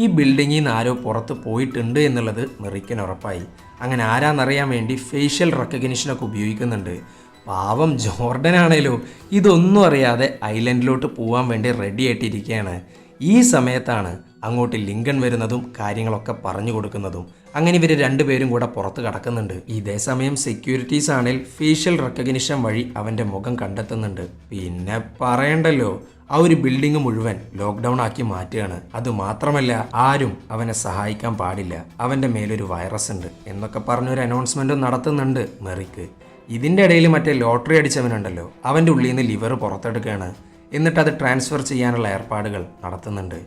ഈ ബിൽഡിങ്ങിൽ നിന്ന് ആരോ പുറത്ത് പോയിട്ടുണ്ട് എന്നുള്ളത് മെറിക്കിന് ഉറപ്പായി. അങ്ങനെ ആരാന്നറിയാൻ വേണ്ടി ഫേഷ്യൽ റെക്കഗ്നിഷനൊക്കെ ഉപയോഗിക്കുന്നുണ്ട്. പാവം ജോർഡനാണേലോ ഇതൊന്നും അറിയാതെ ഐലൻഡിലോട്ട് പോകാൻ വേണ്ടി റെഡി ആയിട്ടിരിക്കുകയാണ്. ഈ സമയത്താണ് അങ്ങോട്ട് ലിങ്കൺ വരുന്നതും കാര്യങ്ങളൊക്കെ പറഞ്ഞു കൊടുക്കുന്നതും. അങ്ങനെ ഇവർ രണ്ടുപേരും കൂടെ പുറത്ത് കടക്കുന്നുണ്ട്. ഇതേ സമയം സെക്യൂരിറ്റീസ് ആണെങ്കിൽ ഫേഷ്യൽ റെക്കഗ്നിഷൻ വഴി അവൻ്റെ മുഖം കണ്ടെത്തുന്നുണ്ട്. പിന്നെ പറയണ്ടല്ലോ, ആ ഒരു ബിൽഡിംഗ് മുഴുവൻ ലോക്ക്ഡൗൺ ആക്കി മാറ്റുകയാണ്. അതുമാത്രമല്ല ആരും അവനെ സഹായിക്കാൻ പാടില്ല, അവൻ്റെ മേലൊരു വൈറസ് ഉണ്ട് എന്നൊക്കെ പറഞ്ഞൊരു അനൗൺസ്മെൻറ്റും നടത്തുന്നുണ്ട് മെറിക്ക്. ഇതിൻ്റെ ഇടയിൽ മറ്റേ ലോട്ടറി അടിച്ചവനുണ്ടല്ലോ അവൻ്റെ ഉള്ളിൽ നിന്ന് ലിവർ പുറത്തെടുക്കുകയാണ്. എന്നിട്ട് അത് ട്രാൻസ്ഫർ ചെയ്യാനുള്ള ഏർപ്പാടുകൾ നടത്തുന്നുണ്ട്.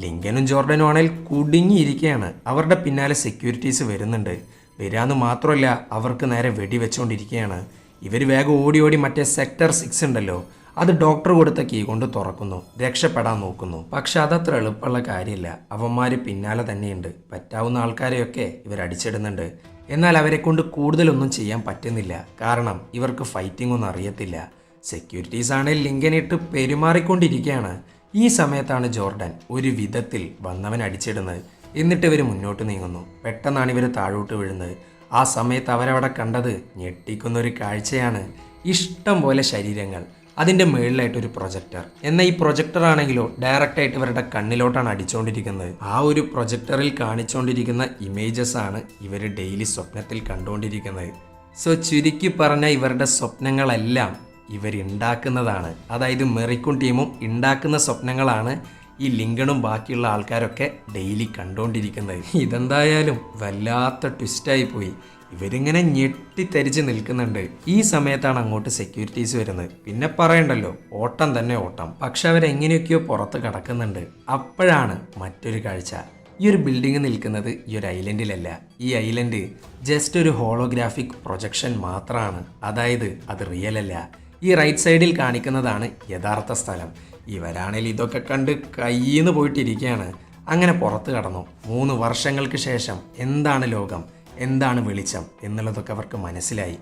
ലിങ്കനും ജോർഡനും ആണെങ്കിൽ കുടുങ്ങിയിരിക്കുകയാണ്. അവരുടെ പിന്നാലെ സെക്യൂരിറ്റീസ് വരുന്നുണ്ട്. വരാന്ന് മാത്രമല്ല അവർക്ക് നേരെ വെടിവെച്ചുകൊണ്ടിരിക്കുകയാണ്. ഇവർ വേഗം ഓടി ഓടി മറ്റേ സെക്ടർ 6 ഉണ്ടല്ലോ അത് ഡോക്ടർ കൊടുത്ത കീ കൊണ്ട് തുറക്കുന്നു. രക്ഷപ്പെടാൻ നോക്കുന്നു. പക്ഷെ അതത്ര എളുപ്പമുള്ള കാര്യമില്ല. അവന്മാർ പിന്നാലെ തന്നെയുണ്ട്. പറ്റാവുന്ന ആൾക്കാരെയൊക്കെ ഇവർ അടിച്ചിടുന്നുണ്ട്. എന്നാൽ അവരെ കൊണ്ട് കൂടുതലൊന്നും ചെയ്യാൻ പറ്റുന്നില്ല. കാരണം ഇവർക്ക് ഫൈറ്റിംഗ് ഒന്നും അറിയത്തില്ല. സെക്യൂരിറ്റീസ് ആണെങ്കിൽ ലിങ്കനിട്ട് പെരുമാറിക്കൊണ്ടിരിക്കുകയാണ്. ഈ സമയത്താണ് ജോർഡൻ ഒരു വിധത്തിൽ വന്നവൻ അടിച്ചിടുന്നത്. എന്നിട്ട് ഇവർ മുന്നോട്ട് നീങ്ങുന്നു. പെട്ടെന്നാണ് ഇവർ താഴോട്ട് വീഴുന്നത്. ആ സമയത്ത് അവരവിടെ കണ്ടത് ഞെട്ടിക്കുന്നൊരു കാഴ്ചയാണ്. ഇഷ്ടം പോലെ ശരീരങ്ങൾ, അതിൻ്റെ മുകളിലായിട്ടൊരു പ്രൊജക്ടർ. എന്നാൽ ഈ പ്രൊജക്ടർ ആണെങ്കിലോ ഡയറക്റ്റായിട്ട് ഇവരുടെ കണ്ണിലോട്ടാണ് അടിച്ചുകൊണ്ടിരിക്കുന്നത്. ആ ഒരു പ്രൊജക്ടറിൽ കാണിച്ചുകൊണ്ടിരിക്കുന്ന ഇമേജസ് ആണ് ഇവർ ഡെയിലി സ്വപ്നത്തിൽ കണ്ടുകൊണ്ടിരിക്കുന്നത്. സോ ചുരുക്കി പറഞ്ഞ ഇവരുടെ സ്വപ്നങ്ങളെല്ലാം ഇവരുണ്ടാക്കുന്നതാണ്. അതായത് മെറിക്കും ടീമും ഉണ്ടാക്കുന്ന സ്വപ്നങ്ങളാണ് ഈ ലിങ്കണും ബാക്കിയുള്ള ആൾക്കാരൊക്കെ ഡെയിലി കണ്ടുകൊണ്ടിരിക്കുന്നത്. ഇതെന്തായാലും വല്ലാത്ത ട്വിസ്റ്റായി പോയി. ഇവരിങ്ങനെ ഞെട്ടിത്തരിച്ച് നിൽക്കുന്നുണ്ട്. ഈ സമയത്താണ് അങ്ങോട്ട് സെക്യൂരിറ്റീസ് വരുന്നത്. പിന്നെ പറയണ്ടല്ലോ, ഓട്ടം തന്നെ ഓട്ടം. പക്ഷെ അവരെങ്ങനെയൊക്കെയോ പുറത്ത് കിടക്കുന്നുണ്ട്. അപ്പോഴാണ് മറ്റൊരു കാഴ്ച. ഈ ഒരു ബിൽഡിംഗ് നിൽക്കുന്നത് ഈ ഒരു ഐലൻഡിലല്ല. ഈ ഐലൻഡ് ജസ്റ്റ് ഒരു ഹോളോഗ്രാഫിക് പ്രൊജക്ഷൻ മാത്രമാണ്. അതായത് അത് റിയൽ അല്ല. ഈ റൈറ്റ് സൈഡിൽ കാണിക്കുന്നതാണ് യഥാർത്ഥ സ്ഥലം. ഇവരാണെങ്കിൽ ഇതൊക്കെ കണ്ട് കയ്യിന്ന് പോയിട്ടിരിക്കുകയാണ്. അങ്ങനെ പുറത്ത് കടന്നു. 3 വർഷങ്ങൾക്ക് ശേഷം എന്താണ് ലോകം, എന്താണ് വെളിച്ചം എന്നുള്ളതൊക്കെ അവർക്ക് മനസ്സിലായി.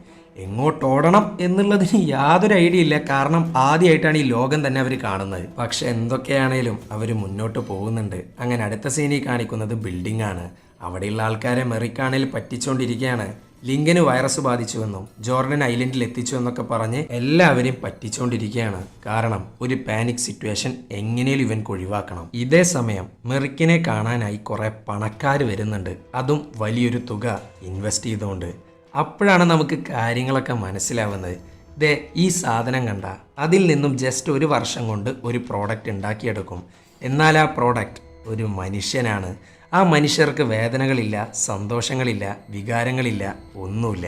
എങ്ങോട്ടോടണം എന്നുള്ളതിന് യാതൊരു ഐഡിയ ഇല്ല. കാരണം ആദ്യമായിട്ടാണ് ഈ ലോകം തന്നെ അവർ കാണുന്നത്. പക്ഷെ എന്തൊക്കെയാണേലും അവർ മുന്നോട്ട് പോകുന്നുണ്ട്. അങ്ങനെ അടുത്ത സീനിൽ കാണിക്കുന്നത് ബിൽഡിംഗ് ആണ്. അവിടെയുള്ള ആൾക്കാരെ മെറിക്കാണിൽ പറ്റിച്ചുകൊണ്ടിരിക്കുകയാണ്. ലിങ്കന് വൈറസ് ബാധിച്ചുവെന്നും ജോർഡൻ ഐലൻഡിൽ എത്തിച്ചു എന്നൊക്കെ പറഞ്ഞ് എല്ലാവരെയും പറ്റിച്ചുകൊണ്ടിരിക്കുകയാണ്. കാരണം ഒരു പാനിക് സിറ്റുവേഷൻ എങ്ങനെയും ഇവൻക്ക് ഒഴിവാക്കണം. ഇതേ സമയം മെറിക്കിനെ കാണാനായി കുറെ പണക്കാർ വരുന്നുണ്ട്. അതും വലിയൊരു തുക ഇൻവെസ്റ്റ് ചെയ്തുകൊണ്ട്. അപ്പോഴാണ് നമുക്ക് കാര്യങ്ങളൊക്കെ മനസ്സിലാവുന്നത്. ദേ ഈ സാധനം കണ്ട, അതിൽ നിന്നും ജസ്റ്റ് 1 വർഷം കൊണ്ട് ഒരു പ്രോഡക്റ്റ് ഉണ്ടാക്കിയെടുക്കും. എന്നാൽ ആ പ്രോഡക്റ്റ് ഒരു മനുഷ്യനാണ്. ആ മനുഷ്യർക്ക് വേദനകളില്ല, സന്തോഷങ്ങളില്ല, വികാരങ്ങളില്ല, ഒന്നുമില്ല.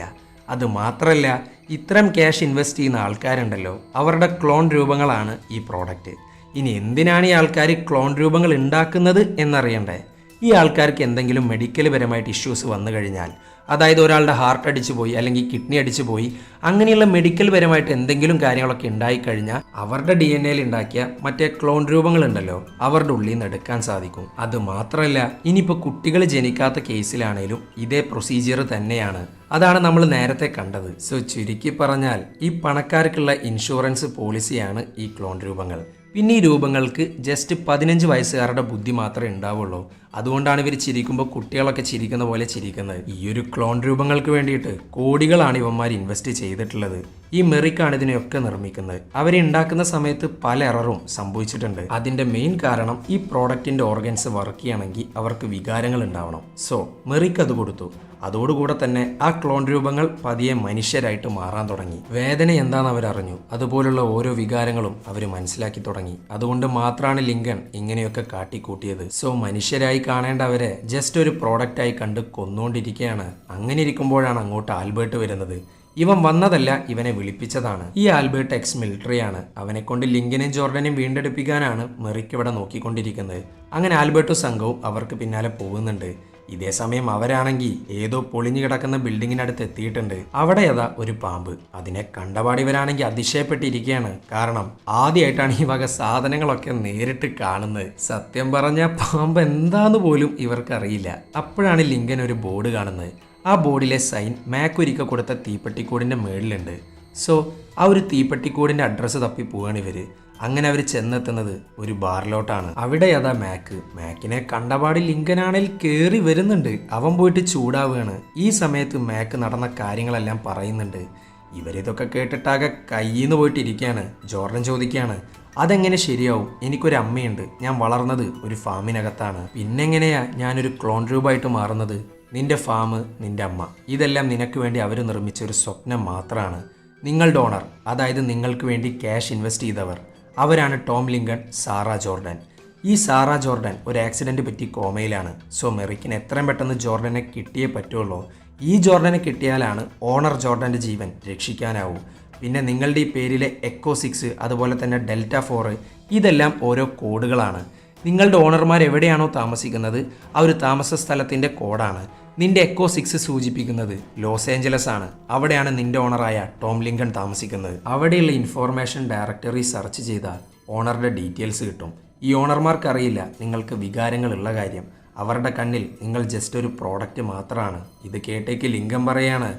അതുമാത്രമല്ല, ഇത്തരം ക്യാഷ് ഇൻവെസ്റ്റ് ചെയ്യുന്ന ആൾക്കാരുണ്ടല്ലോ, അവരുടെ ക്ലോൺ രൂപങ്ങളാണ് ഈ പ്രോഡക്റ്റ്. ഇനി എന്തിനാണ് ഈ ആൾക്കാർ ക്ലോൺ രൂപങ്ങൾ ഉണ്ടാക്കുന്നത് എന്നറിയണ്ടേ? ഈ ആൾക്കാർക്ക് എന്തെങ്കിലും മെഡിക്കൽ പരമായിട്ട് ഇഷ്യൂസ് വന്നു കഴിഞ്ഞാൽ, അതായത് ഒരാളുടെ ഹാർട്ട് അടിച്ചു പോയി അല്ലെങ്കിൽ കിഡ്നി അടിച്ചു പോയി, അങ്ങനെയുള്ള മെഡിക്കൽ പരമായിട്ട് എന്തെങ്കിലും കാര്യങ്ങളൊക്കെ ഉണ്ടായിക്കഴിഞ്ഞാൽ അവരുടെ DNA ഉണ്ടാക്കിയ മറ്റേ ക്ലോൺ രൂപങ്ങളുണ്ടല്ലോ, അവരുടെ ഉള്ളിൽ നിന്ന് എടുക്കാൻ സാധിക്കും. അത് മാത്രമല്ല, ഇനിയിപ്പോൾ കുട്ടികൾ ജനിക്കാത്ത കേസിലാണേലും ഇതേ പ്രൊസീജിയർ തന്നെയാണ്. അതാണ് നമ്മൾ നേരത്തെ കണ്ടത്. സോ ചുരുക്കി പറഞ്ഞാൽ ഈ പണക്കാർക്കുള്ള ഇൻഷുറൻസ് പോളിസിയാണ് ഈ ക്ലോൺ രൂപങ്ങൾ. പിന്നെ ഈ രൂപങ്ങൾക്ക് ജസ്റ്റ് 15 വയസ്സുകാരുടെ ബുദ്ധി മാത്രമേ ഉണ്ടാവുള്ളൂ. അതുകൊണ്ടാണ് ഇവർ ചിരിക്കുമ്പോൾ കുട്ടികളൊക്കെ ചിരിക്കുന്ന പോലെ ചിരിക്കുന്നത്. ഈ ഒരു ക്ലോൺ രൂപങ്ങൾക്ക് വേണ്ടിയിട്ട് കോടികളാണ് ഇവന്മാർ ഇൻവെസ്റ്റ് ചെയ്തിട്ടുള്ളത്. ഈ മെറിക്കാണ് ഇതിനെയൊക്കെ നിർമ്മിക്കുന്നത്. അവരെ ഉണ്ടാക്കുന്ന സമയത്ത് പല എററും സംഭവിച്ചിട്ടുണ്ട്. അതിന്റെ മെയിൻ കാരണം ഈ പ്രോഡക്റ്റിന്റെ ഓർഗൻസ് വർക്ക് ചെയ്യണമെങ്കിൽ അവർക്ക് വികാരങ്ങൾ ഉണ്ടാവണം. സോ മെറിക്ക് അത് കൊടുത്തു. അതോടുകൂടെ തന്നെ ആ ക്ലോൺ രൂപങ്ങൾ പതിയെ മനുഷ്യരായിട്ട് മാറാൻ തുടങ്ങി. വേദന എന്താണെന്ന് അവരറിഞ്ഞു. അതുപോലുള്ള ഓരോ വികാരങ്ങളും അവർ മനസ്സിലാക്കി തുടങ്ങി. അതുകൊണ്ട് മാത്രമാണ് ലിങ്കൺ ഇങ്ങനെയൊക്കെ കാട്ടിക്കൂട്ടിയത്. സോ മനുഷ്യരായി കാണേണ്ടവരെ ജസ്റ്റ് ഒരു പ്രോഡക്റ്റായി കണ്ട് കൊന്നുകൊണ്ടിരിക്കുകയാണ്. അങ്ങനെ ഇരിക്കുമ്പോഴാണ് അങ്ങോട്ട് ആൽബർട്ട് വരുന്നത്. ഇവൻ വന്നതല്ല, ഇവനെ വിളിപ്പിച്ചതാണ്. ഈ ആൽബർട്ട് എക്സ് മിലിറ്ററിയാണ്. അവനെ കൊണ്ട് ലിങ്കനെയും ജോർഡനെയും വീണ്ടെടുപ്പിക്കാനാണ് മെറിക്ക് ഇവിടെ നോക്കിക്കൊണ്ടിരിക്കുന്നത്. അങ്ങനെ ആൽബർട്ടും സംഘവും അവർക്ക് പിന്നാലെ പോകുന്നുണ്ട്. ഇതേ സമയം അവരാണെങ്കിൽ ഏതോ പൊളിഞ്ഞു കിടക്കുന്ന ബിൽഡിങ്ങിനടുത്ത് എത്തിയിട്ടുണ്ട്. അവിടെ ഏതാ ഒരു പാമ്പ്. അതിനെ കണ്ടപാടിവരാണെങ്കിൽ അതിശയപ്പെട്ടിരിക്കുകയാണ്. കാരണം ആദ്യമായിട്ടാണ് ഈ വക സാധനങ്ങളൊക്കെ നേരിട്ട് കാണുന്നത്. സത്യം പറഞ്ഞ പാമ്പ് എന്താന്ന് പോലും ഇവർക്കറിയില്ല. അപ്പോഴാണ് ലിങ്കൻ ഒരു ബോർഡ് കാണുന്നത്. ആ ബോർഡിലെ സൈൻ മാക്ക് ഒരിക്കൽ കൊടുത്ത തീപ്പെട്ടിക്കൂടിൻ്റെ മേളിലുണ്ട്. സോ ആ ഒരു തീപ്പെട്ടിക്കൂടിൻ്റെ അഡ്രസ്സ് തപ്പി പോവാണ് ഇവര്. അങ്ങനെ അവർ ചെന്നെത്തുന്നത് ഒരു ബാറിലോട്ടാണ്. അവിടെ അതാ മാക്കിനെ കണ്ടപാടി ലിങ്കനാണെങ്കിൽ കയറി വരുന്നുണ്ട്. അവൻ പോയിട്ട് ചൂടാവുകയാണ്. ഈ സമയത്ത് മാക്ക് നടന്ന കാര്യങ്ങളെല്ലാം പറയുന്നുണ്ട്. ഇവരിതൊക്കെ കേട്ടിട്ടാകെ കയ്യിന്ന് പോയിട്ടിരിക്കുകയാണ്. ജോർഡൻ ചോദിക്കുകയാണ്, അതെങ്ങനെ ശരിയാവും? എനിക്കൊരു അമ്മയുണ്ട്. ഞാൻ വളർന്നത് ഒരു ഫാമിനകത്താണ്. പിന്നെങ്ങനെയാ ഞാനൊരു ക്ലോൺ രൂപമായിട്ട് മാറുന്നത്? നിന്റെ ഫാം, നിന്റെ അമ്മ, ഇതെല്ലാം നിനക്ക് വേണ്ടി അവർ നിർമ്മിച്ച ഒരു സ്വപ്നം മാത്രമാണ്. നിങ്ങളുടെ ഓണർ, അതായത് നിങ്ങൾക്ക് വേണ്ടി ക്യാഷ് ഇൻവെസ്റ്റ് ചെയ്തവർ, അവരാണ് ടോം ലിങ്കൺ, സാറ ജോർഡൻ. ഈ സാറ ജോർഡൻ ഒരു ആക്സിഡൻറ്റ് പറ്റി കോമയിലാണ്. സോ മെറിക്കിന് എത്രയും പെട്ടെന്ന് ജോർഡനെ കിട്ടിയേ പറ്റുള്ളൂ. ഈ ജോർഡനെ കിട്ടിയാലാണ് ഓണർ ജോർഡൻ്റെ ജീവൻ രക്ഷിക്കാനാവൂ. പിന്നെ നിങ്ങളുടെ ഈ പേരിലെ എക്കോ 6, അതുപോലെ തന്നെ ഡെൽറ്റ 4, ഇതെല്ലാം ഓരോ കോഡുകളാണ്. നിങ്ങളുടെ ഓണർമാർ എവിടെയാണോ താമസിക്കുന്നത് ആ ഒരു താമസ സ്ഥലത്തിൻ്റെ കോഡാണ്. നിന്റെ എക്കോ 6 സൂചിപ്പിക്കുന്നത് ലോസ് ഏഞ്ചലസ് ആണ്. അവിടെയാണ് നിന്റെ ഓണറായ ടോം ലിങ്കൺ താമസിക്കുന്നത്. അവിടെയുള്ള ഇൻഫോർമേഷൻ ഡയറക്ടറി സെർച്ച് ചെയ്താൽ ഓണറുടെ ഡീറ്റെയിൽസ് കിട്ടും. ഈ ഓണർമാർക്കറിയില്ല നിങ്ങൾക്ക് വികാരങ്ങളുള്ള കാര്യം. അവരുടെ കണ്ണിൽ നിങ്ങൾ ജസ്റ്റ് ഒരു പ്രോഡക്റ്റ് മാത്രമാണ്. ഇത് കേട്ടേക്ക് ലിങ്കൺ പറയാണ്,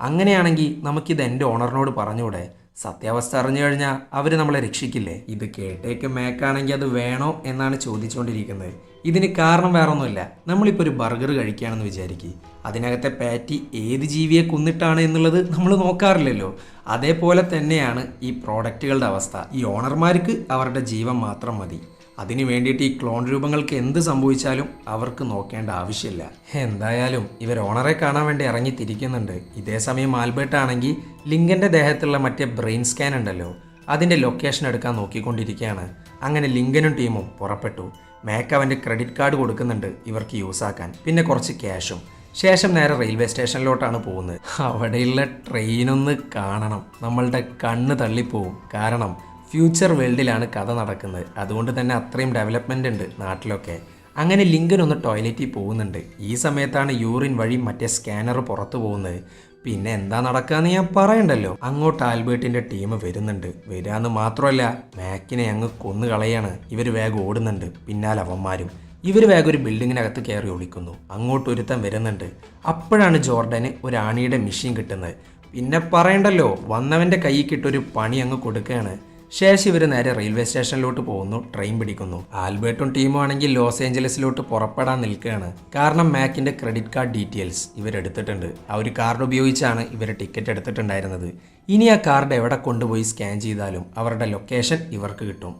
അങ്ങനെയാണെങ്കിൽ നമുക്കിത് എൻ്റെ ഓണറിനോട് പറഞ്ഞൂടെ? സത്യാവസ്ഥ അറിഞ്ഞു കഴിഞ്ഞാൽ അവർ നമ്മളെ രക്ഷിക്കില്ലേ? ഇത് കേട്ടേക്ക് മേക്കാണെങ്കിൽ അത് വേണോ എന്നാണ് ചോദിച്ചുകൊണ്ടിരിക്കുന്നത്. ഇതിന് കാരണം വേറൊന്നുമില്ല. നമ്മളിപ്പോൾ ഒരു ബർഗർ കഴിക്കുകയാണെന്ന് വിചാരിക്കുക, അതിനകത്തെ പാറ്റി ഏത് ജീവിയെ കൊന്നിട്ടാണ് എന്നുള്ളത് നമ്മൾ നോക്കാറില്ലല്ലോ. അതേപോലെ തന്നെയാണ് ഈ പ്രോഡക്റ്റുകളുടെ അവസ്ഥ. ഈ ഓണർമാർക്ക് അവരുടെ ജീവൻ മാത്രം മതി. അതിനു വേണ്ടിയിട്ട് ഈ ക്ലോൺ രൂപങ്ങൾക്ക് എന്ത് സംഭവിച്ചാലും അവർക്ക് നോക്കേണ്ട ആവശ്യമില്ല. എന്തായാലും ഇവർ ഓണറെ കാണാൻ വേണ്ടി ഇറങ്ങി തിരിക്കുന്നുണ്ട്. ഇതേ സമയം ആൽബർട്ട് ആണെങ്കിൽ ലിങ്കന്റെ ദേഹത്തുള്ള മറ്റേ ബ്രെയിൻ സ്കാൻ ഉണ്ടല്ലോ, അതിൻ്റെ ലൊക്കേഷൻ എടുക്കാൻ നോക്കിക്കൊണ്ടിരിക്കുകയാണ്. അങ്ങനെ ലിങ്കനും ടീമും പുറപ്പെട്ടു. മാക്ക് അവൻ്റെ ക്രെഡിറ്റ് കാർഡ് കൊടുക്കുന്നുണ്ട് ഇവർക്ക് യൂസ് ആക്കാൻ, പിന്നെ കുറച്ച് ക്യാഷും. ശേഷം നേരെ റെയിൽവേ സ്റ്റേഷനിലോട്ടാണ് പോകുന്നത്. അവിടെയുള്ള ട്രെയിനൊന്ന് കാണണം, നമ്മളുടെ കണ്ണ് തള്ളിപ്പോവും. കാരണം ഫ്യൂച്ചർ വേൾഡിലാണ് കഥ നടക്കുന്നത്. അതുകൊണ്ട് തന്നെ അത്രയും ഡെവലപ്മെൻ്റ് ഉണ്ട് നാട്ടിലൊക്കെ. അങ്ങനെ ലിങ്കൻ ഒന്ന് ടോയ്ലറ്റിൽ പോകുന്നുണ്ട്. ഈ സമയത്താണ് യൂറിൻ വഴി മറ്റേ സ്കാനർ പുറത്തു പോകുന്നത്. പിന്നെ എന്താ നടക്കാന്ന് ഞാൻ പറയണ്ടല്ലോ. അങ്ങോട്ട് ആൽബർട്ടിൻ്റെ ടീം വരുന്നുണ്ട്. വരാന്ന് മാത്രമല്ല, മാക്കിനെ അങ്ങ് കൊന്നു കളയാണ്. ഇവർ വേഗം ഓടുന്നുണ്ട്, പിന്നാലെ അവന്മാരും. ഇവർ വേഗം ഒരു ബിൽഡിങ്ങിനകത്ത് കയറി ഒളിക്കുന്നു. അങ്ങോട്ട് ഒരുത്തൻ വരുന്നുണ്ട്. അപ്പോഴാണ് ജോർഡന് ഒരു ആണിയുടെ മെഷീൻ കിട്ടുന്നത്. പിന്നെ പറയണ്ടല്ലോ, വന്നവൻ്റെ കൈ കിട്ടൊരു പണി അങ്ങ് കൊടുക്കുകയാണ്. ശേഷം ഇവർ നേരെ റെയിൽവേ സ്റ്റേഷനിലോട്ട് പോകുന്നു, ട്രെയിൻ പിടിക്കുന്നു. ആൽബർട്ടും ടീമും ആണെങ്കിൽ ലോസ് ഏഞ്ചലസിലോട്ട് പുറപ്പെടാൻ നിൽക്കുകയാണ്. കാരണം മാക്കിൻ്റെ ക്രെഡിറ്റ് കാർഡ് ഡീറ്റെയിൽസ് ഇവരെടുത്തിട്ടുണ്ട്. ആ ഒരു കാർഡ് ഉപയോഗിച്ചാണ് ഇവർ ടിക്കറ്റ് എടുത്തിട്ടുണ്ടായിരുന്നത്. ഇനി ആ കാർഡ് എവിടെ കൊണ്ടുപോയി സ്കാൻ ചെയ്താലും അവരുടെ ലൊക്കേഷൻ ഇവർക്ക് കിട്ടും.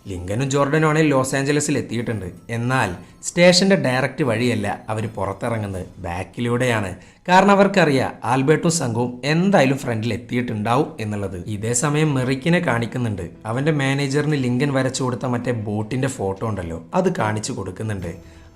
ലിങ്കനും ജോർഡനും ആണെങ്കിൽ ലോസ് ഏഞ്ചലസിൽ എത്തിയിട്ടുണ്ട്. എന്നാൽ സ്റ്റേഷൻ്റെ ഡയറക്റ്റ് വഴിയല്ല അവർ പുറത്തിറങ്ങുന്നത്, ബാക്കിലൂടെയാണ്. കാരണം അവർക്കറിയാം ആൽബർട്ടും സംഘവും എന്തായാലും ഫ്രണ്ടിൽ എത്തിയിട്ടുണ്ടാവും എന്നുള്ളത്. ഇതേ സമയം മെറിക്കിനെ കാണിക്കുന്നുണ്ട്. അവൻ്റെ മാനേജറിന് ലിങ്കൻ വരച്ചു കൊടുത്ത മറ്റേ ബോട്ടിൻ്റെ ഫോട്ടോ ഉണ്ടല്ലോ, അത് കാണിച്ചു കൊടുക്കുന്നുണ്ട്.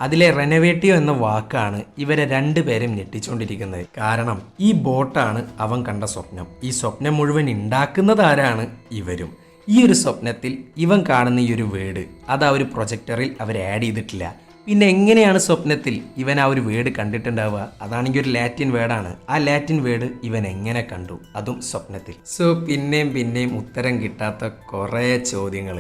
അതിലെ റെനോവേറ്റീവ് എന്ന വാക്കാണ് ഇവരെ രണ്ടുപേരും ഞെട്ടിച്ചുകൊണ്ടിരിക്കുന്നത്. കാരണം ഈ ബോട്ടാണ് അവൻ കണ്ട സ്വപ്നം. ഈ സ്വപ്നം മുഴുവൻ ഉണ്ടാക്കുന്നത് ആരാണ്? ഇവരും. ഈ ഒരു സ്വപ്നത്തിൽ ഇവൻ കാണുന്ന ഈ ഒരു വേർഡ് അത് ആ ഒരു പ്രൊജക്ടറിൽ അവർ ആഡ് ചെയ്തിട്ടില്ല. പിന്നെ എങ്ങനെയാണ് സ്വപ്നത്തിൽ ഇവൻ ആ ഒരു വേർഡ് കണ്ടിട്ടുണ്ടാവുക? അതാണെങ്കിൽ ഒരു ലാറ്റിൻ വേർഡാണ്. ആ ലാറ്റിൻ വേർഡ് ഇവൻ എങ്ങനെ കണ്ടു, അതും സ്വപ്നത്തിൽ. സോ പിന്നെയും ഉത്തരം കിട്ടാത്ത കുറേ ചോദ്യങ്ങൾ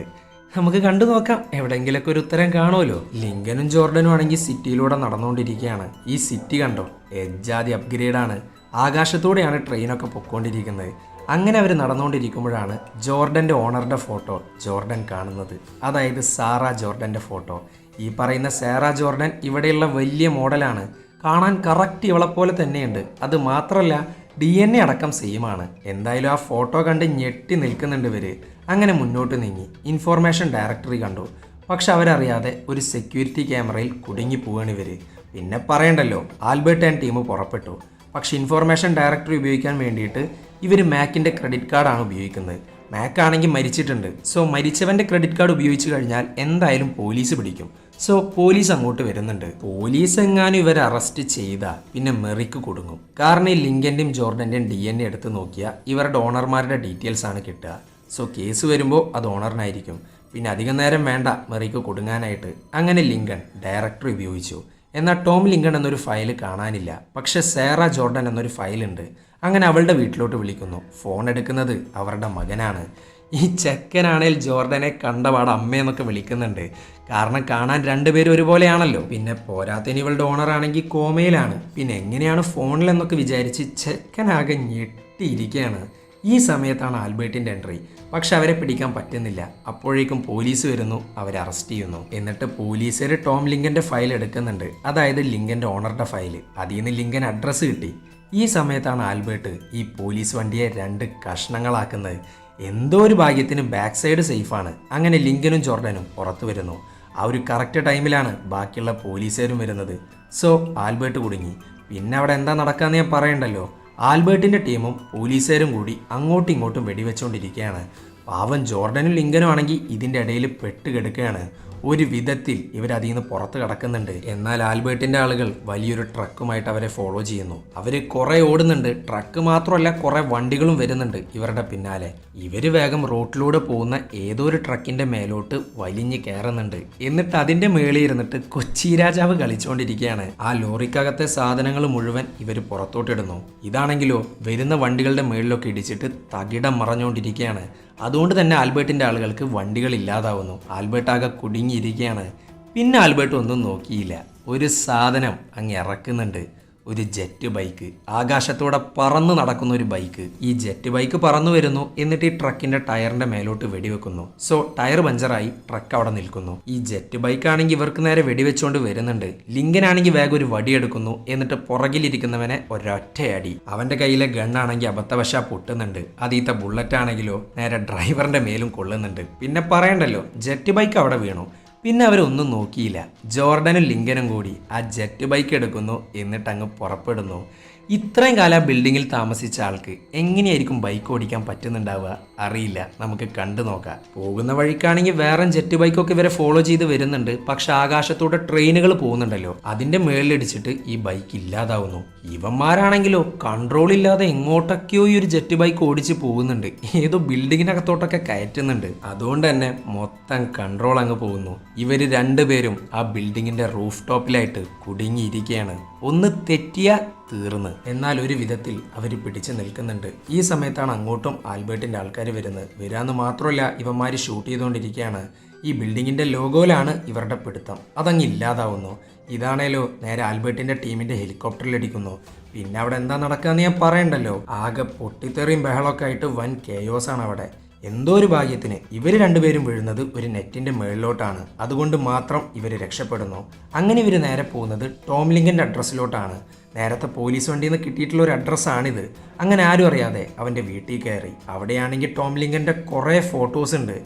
നമുക്ക് കണ്ടു നോക്കാം. എവിടെയെങ്കിലൊക്കെ ഒരു ഉത്തരം കാണുമല്ലോ. ലിങ്കനും ജോർഡനും ആണെങ്കിൽ സിറ്റിയിലൂടെ നടന്നുകൊണ്ടിരിക്കുകയാണ്. ഈ സിറ്റി കണ്ടോ, എജ്ജാതി അപ്ഗ്രേഡാണ്. ആകാശത്തൂടെയാണ് ട്രെയിനൊക്കെ പൊയ്ക്കൊണ്ടിരിക്കുന്നത്. അങ്ങനെ അവർ നടന്നുകൊണ്ടിരിക്കുമ്പോഴാണ് ജോർഡൻ്റെ ഓണറുടെ ഫോട്ടോ ജോർഡൻ കാണുന്നത്. അതായത് സാറ ജോർഡൻ്റെ ഫോട്ടോ. ഈ പറയുന്ന സാറ ജോർഡൻ ഇവിടെയുള്ള വലിയ മോഡലാണ്. കാണാൻ കറക്റ്റ് ഇവളെപ്പോലെ തന്നെയുണ്ട്. അത് മാത്രമല്ല DNA അടക്കം സെയിമാണ്. എന്തായാലും ആ ഫോട്ടോ കണ്ട് ഞെട്ടി നിൽക്കുന്നുണ്ട് ഇവർ. അങ്ങനെ മുന്നോട്ട് നീങ്ങി ഇൻഫോർമേഷൻ ഡയറക്ടറി കണ്ടു. പക്ഷെ അവരറിയാതെ ഒരു സെക്യൂരിറ്റി ക്യാമറയിൽ കുടുങ്ങി പോവാണ് ഇവർ. പിന്നെ പറയണ്ടല്ലോ, ആൽബർട്ട് ആൻഡ് ടീം പുറപ്പെട്ടു. പക്ഷെ ഇൻഫോർമേഷൻ ഡയറക്ടറി ഉപയോഗിക്കാൻ വേണ്ടിയിട്ട് ഇവർ മാക്കിൻ്റെ ക്രെഡിറ്റ് കാർഡാണ് ഉപയോഗിക്കുന്നത്. മാക്ക് ആണെങ്കിൽ മരിച്ചിട്ടുണ്ട്. സോ മരിച്ചവൻ്റെ ക്രെഡിറ്റ് കാർഡ് ഉപയോഗിച്ച് കഴിഞ്ഞാൽ എന്തായാലും പോലീസ് പിടിക്കും. സോ പോലീസ് അങ്ങോട്ട് വരുന്നുണ്ട്. പോലീസ് എങ്ങാനും ഇവരെ അറസ്റ്റ് ചെയ്താൽ പിന്നെ മെറിക്ക് കൊടുങ്ങും. കാരണം ഈ ലിങ്കൻ്റെയും ജോർഡൻ്റെയും DNA എടുത്ത് നോക്കിയാൽ ഇവരുടെ ഓണർമാരുടെ ഡീറ്റെയിൽസ് ആണ് കിട്ടുക. സോ കേസ് വരുമ്പോൾ അത് ഓണറിനായിരിക്കും. പിന്നെ അധികം നേരം വേണ്ട മെറിക്ക് കൊടുങ്ങാനായിട്ട്. അങ്ങനെ ലിങ്കൺ ഡയറക്ടറി ഉപയോഗിച്ചു. എന്നാൽ ടോം ലിങ്കൺ എന്നൊരു ഫയൽ കാണാനില്ല. പക്ഷെ സാറ ജോർഡൻ എന്നൊരു ഫയലുണ്ട്. അങ്ങനെ അവളുടെ വീട്ടിലോട്ട് വിളിക്കുന്നു. ഫോൺ എടുക്കുന്നത് അവരുടെ മകനാണ്. ഈ ചെക്കനാണെങ്കിൽ ജോർഡനെ കണ്ടപാട് അമ്മയെന്നൊക്കെ വിളിക്കുന്നുണ്ട്. കാരണം കാണാൻ രണ്ടുപേരും ഒരുപോലെയാണല്ലോ. പിന്നെ പോരാത്തതിന് ഇവളുടെ ഓണറാണെങ്കിൽ കോമയിലാണ്. പിന്നെ എങ്ങനെയാണ് ഫോണിലെന്നൊക്കെ വിചാരിച്ച് ചെക്കനാകെ ഞെട്ടിയിരിക്കുകയാണ്. ഈ സമയത്താണ് ആൽബർട്ടിൻ്റെ എൻട്രി. പക്ഷെ അവരെ പിടിക്കാൻ പറ്റുന്നില്ല. അപ്പോഴേക്കും പോലീസ് വരുന്നു, അവരെ അറസ്റ്റ് ചെയ്യുന്നു. എന്നിട്ട് പോലീസുകാർ ടോം ലിങ്കൻ്റെ ഫയൽ എടുക്കുന്നുണ്ട്. അതായത് ലിങ്കൻ്റെ ഓണറുടെ ഫയൽ. അതിൽ നിന്ന് ലിങ്കൻ അഡ്രസ്സ് കിട്ടി. ഈ സമയത്താണ് ആൽബർട്ട് ഈ പോലീസ് വണ്ടിയെ 2 കഷ്ണങ്ങളാക്കുന്നത്. എന്തോ ഒരു ഭാഗ്യത്തിന് ബാക്ക് സൈഡ് സേഫാണ്. അങ്ങനെ ലിങ്കനും ജോർഡനും പുറത്തു വരുന്നു. ആ ഒരു കറക്റ്റ് ടൈമിലാണ് ബാക്കിയുള്ള പോലീസുകാരും വരുന്നത്. സോ ആൽബർട്ട് കുടുങ്ങി. പിന്നെ അവിടെ എന്താ നടക്കാന്ന് ഞാൻ പറയണ്ടല്ലോ. ആൽബർട്ടിൻ്റെ ടീമും പോലീസുകാരും കൂടി അങ്ങോട്ടും ഇങ്ങോട്ടും വെടിവെച്ചുകൊണ്ടിരിക്കുകയാണ്. പാവം ജോർഡനും ലിങ്കനും ആണെങ്കിൽ ഇതിൻ്റെ ഇടയിൽ പെട്ടുകിടക്കുകയാണ്. ഒരു വിധത്തിൽ ഇവരതിൽ നിന്ന് പുറത്ത് കിടക്കുന്നുണ്ട്. എന്നാൽ ആൽബർട്ടിൻ്റെ ആളുകൾ വലിയൊരു ട്രക്കുമായിട്ട് അവരെ ഫോളോ ചെയ്യുന്നു. അവർ കുറേ ഓടുന്നുണ്ട്. ട്രക്ക് മാത്രമല്ല, കുറേ വണ്ടികളും വരുന്നുണ്ട് ഇവരുടെ പിന്നാലെ. ഇവർ വേഗം റോട്ടിലൂടെ പോകുന്ന ഏതോ ഒരു ട്രക്കിൻ്റെ മേലോട്ട് വലിഞ്ഞ് കയറുന്നുണ്ട്. എന്നിട്ട് അതിൻ്റെ മേളിൽ ഇരുന്നിട്ട് കൊച്ചി രാജാവ് കളിച്ചുകൊണ്ടിരിക്കുകയാണ്. ആ ലോറിക്കകത്തെ സാധനങ്ങൾ മുഴുവൻ ഇവർ പുറത്തോട്ടിടുന്നു. ഇതാണെങ്കിലോ വരുന്ന വണ്ടികളുടെ മേളിലൊക്കെ ഇടിച്ചിട്ട് തകിടം മറഞ്ഞുകൊണ്ടിരിക്കുകയാണ്. അതുകൊണ്ട് തന്നെ ആൽബർട്ടിൻ്റെ ആളുകൾക്ക് വണ്ടികൾ ഇല്ലാതാവുന്നു. ആൽബർട്ട് ആകെ കുടുങ്ങിയിരിക്കുകയാണ്. പിന്നെ ആൽബർട്ട് ഒന്നും നോക്കിയില്ല, ഒരു സാധനം അങ്ങ് ഇറക്കുന്നുണ്ട്. ഒരു ജെറ്റ് ബൈക്ക്. ആകാശത്തൂടെ പറന്നു നടക്കുന്ന ഒരു ബൈക്ക്. ഈ ജെറ്റ് ബൈക്ക് പറന്നു വരുന്നു, എന്നിട്ട് ഈ ട്രക്കിന്റെ ടയറിന്റെ മേലോട്ട് വെടിവെക്കുന്നു. സോ ടയർ പഞ്ചറായി, ട്രക്ക് അവിടെ നിൽക്കുന്നു. ഈ ജെറ്റ് ബൈക്ക് ആണെങ്കിൽ ഇവർക്ക് നേരെ വെടിവെച്ചുകൊണ്ട് വരുന്നുണ്ട്. ലിങ്കൻ ആണെങ്കിൽ വേഗം ഒരു വടിയെടുക്കുന്നു, എന്നിട്ട് പുറകിലിരിക്കുന്നവനെ ഒരൊറ്റയടി. അവന്റെ കയ്യിലെ ഗണ്ണാണെങ്കിൽ അബദ്ധവശാ പൊട്ടുന്നുണ്ട്. അതീത്ത ബുള്ളറ്റ് ആണെങ്കിലോ നേരെ ഡ്രൈവറിന്റെ മേലും കൊള്ളുന്നുണ്ട്. പിന്നെ പറയണ്ടല്ലോ, ജെറ്റ് ബൈക്ക് അവിടെ വീണു. പിന്നെ അവരൊന്നും നോക്കിയില്ല. ജോർഡനും ലിങ്കനും കൂടി ആ ജെറ്റ് ബൈക്ക് എടുക്കുന്നു, എന്നിട്ട് അങ്ങ് പുറപ്പെടുന്നു. ഇത്രയും കാലം ആ ബിൽഡിങ്ങിൽ താമസിച്ച ആൾക്ക് എങ്ങനെയായിരിക്കും ബൈക്ക് ഓടിക്കാൻ പറ്റുന്നുണ്ടാവുക അറിയില്ല. നമുക്ക് കണ്ടു നോക്കാം. പോകുന്ന വഴിക്കാണെങ്കിൽ വേറെ ജെറ്റ് ബൈക്കൊക്കെ ഇവരെ ഫോളോ ചെയ്ത് വരുന്നുണ്ട്. പക്ഷെ ആകാശത്തൂടെ ട്രെയിനുകൾ പോകുന്നുണ്ടല്ലോ, അതിന്റെ മേളിലിടിച്ചിട്ട് ഈ ബൈക്ക് ഇല്ലാതാവുന്നു. ഇവന്മാരാണെങ്കിലോ കൺട്രോൾ ഇല്ലാതെ എങ്ങോട്ടൊക്കെയോ ഈ ഒരു ജെറ്റ് ബൈക്ക് ഓടിച്ച് പോകുന്നുണ്ട്. ഏതോ ബിൽഡിങ്ങിനകത്തോട്ടൊക്കെ കയറ്റുന്നുണ്ട്. അതുകൊണ്ട് തന്നെ മൊത്തം കൺട്രോൾ അങ്ങ് പോകുന്നു. ഇവര് രണ്ടുപേരും ആ ബിൽഡിങ്ങിന്റെ റൂഫ് ടോപ്പിലായിട്ട് കുടുങ്ങിയിരിക്കുകയാണ്. ഒന്ന് തെറ്റിയ തീർന്ന്. എന്നാൽ ഒരു വിധത്തിൽ അവർ പിടിച്ചു നിൽക്കുന്നുണ്ട്. ഈ സമയത്താണ് അങ്ങോട്ടും ആൽബർട്ടിന്റെ ആൾക്കാർ വരുന്നത്. വരാന്ന് മാത്രമല്ല, ഇവന്മാര് ഷൂട്ട് ചെയ്തുകൊണ്ടിരിക്കുകയാണ്. ഈ ബിൽഡിങ്ങിന്റെ ലോഗോയിലാണ് ഇവരുടെ പിടുത്തം. അതങ്ങ് ഇല്ലാതാവുന്നു. ഇതാണേലോ നേരെ ആൽബർട്ടിന്റെ ടീമിന്റെ ഹെലികോപ്റ്ററിലടിക്കുന്നു. പിന്നെ അവിടെ എന്താ നടക്കാന്ന് ഞാൻ പറയണ്ടല്ലോ. ആകെ പൊട്ടിത്തെറിയും ബഹളമൊക്കെ ആയിട്ട് വൻ കേയോസാണ് അവിടെ. എന്തോ ഒരു ഭാഗ്യത്തിന് ഇവർ രണ്ടുപേരും വീഴുന്നത് ഒരു നെറ്റിന്റെ മുകളിലോട്ടാണ്. അതുകൊണ്ട് മാത്രം ഇവർ രക്ഷപ്പെടുന്നു. അങ്ങനെ ഇവർ നേരെ പോകുന്നത് ടോം ലിങ്കന്റെ അഡ്രസ്സിലോട്ടാണ്. നേരത്തെ പോലീസ് വണ്ടിയിൽ നിന്ന് കിട്ടിയിട്ടുള്ള ഒരു അഡ്രസ്സാണിത്. അങ്ങനെ ആരും അറിയാതെ അവൻ്റെ വീട്ടിൽ കയറി. അവിടെയാണെങ്കിൽ ടോം ലിങ്കന്റെ കുറേ ഫോട്ടോസ് ഉണ്ട്.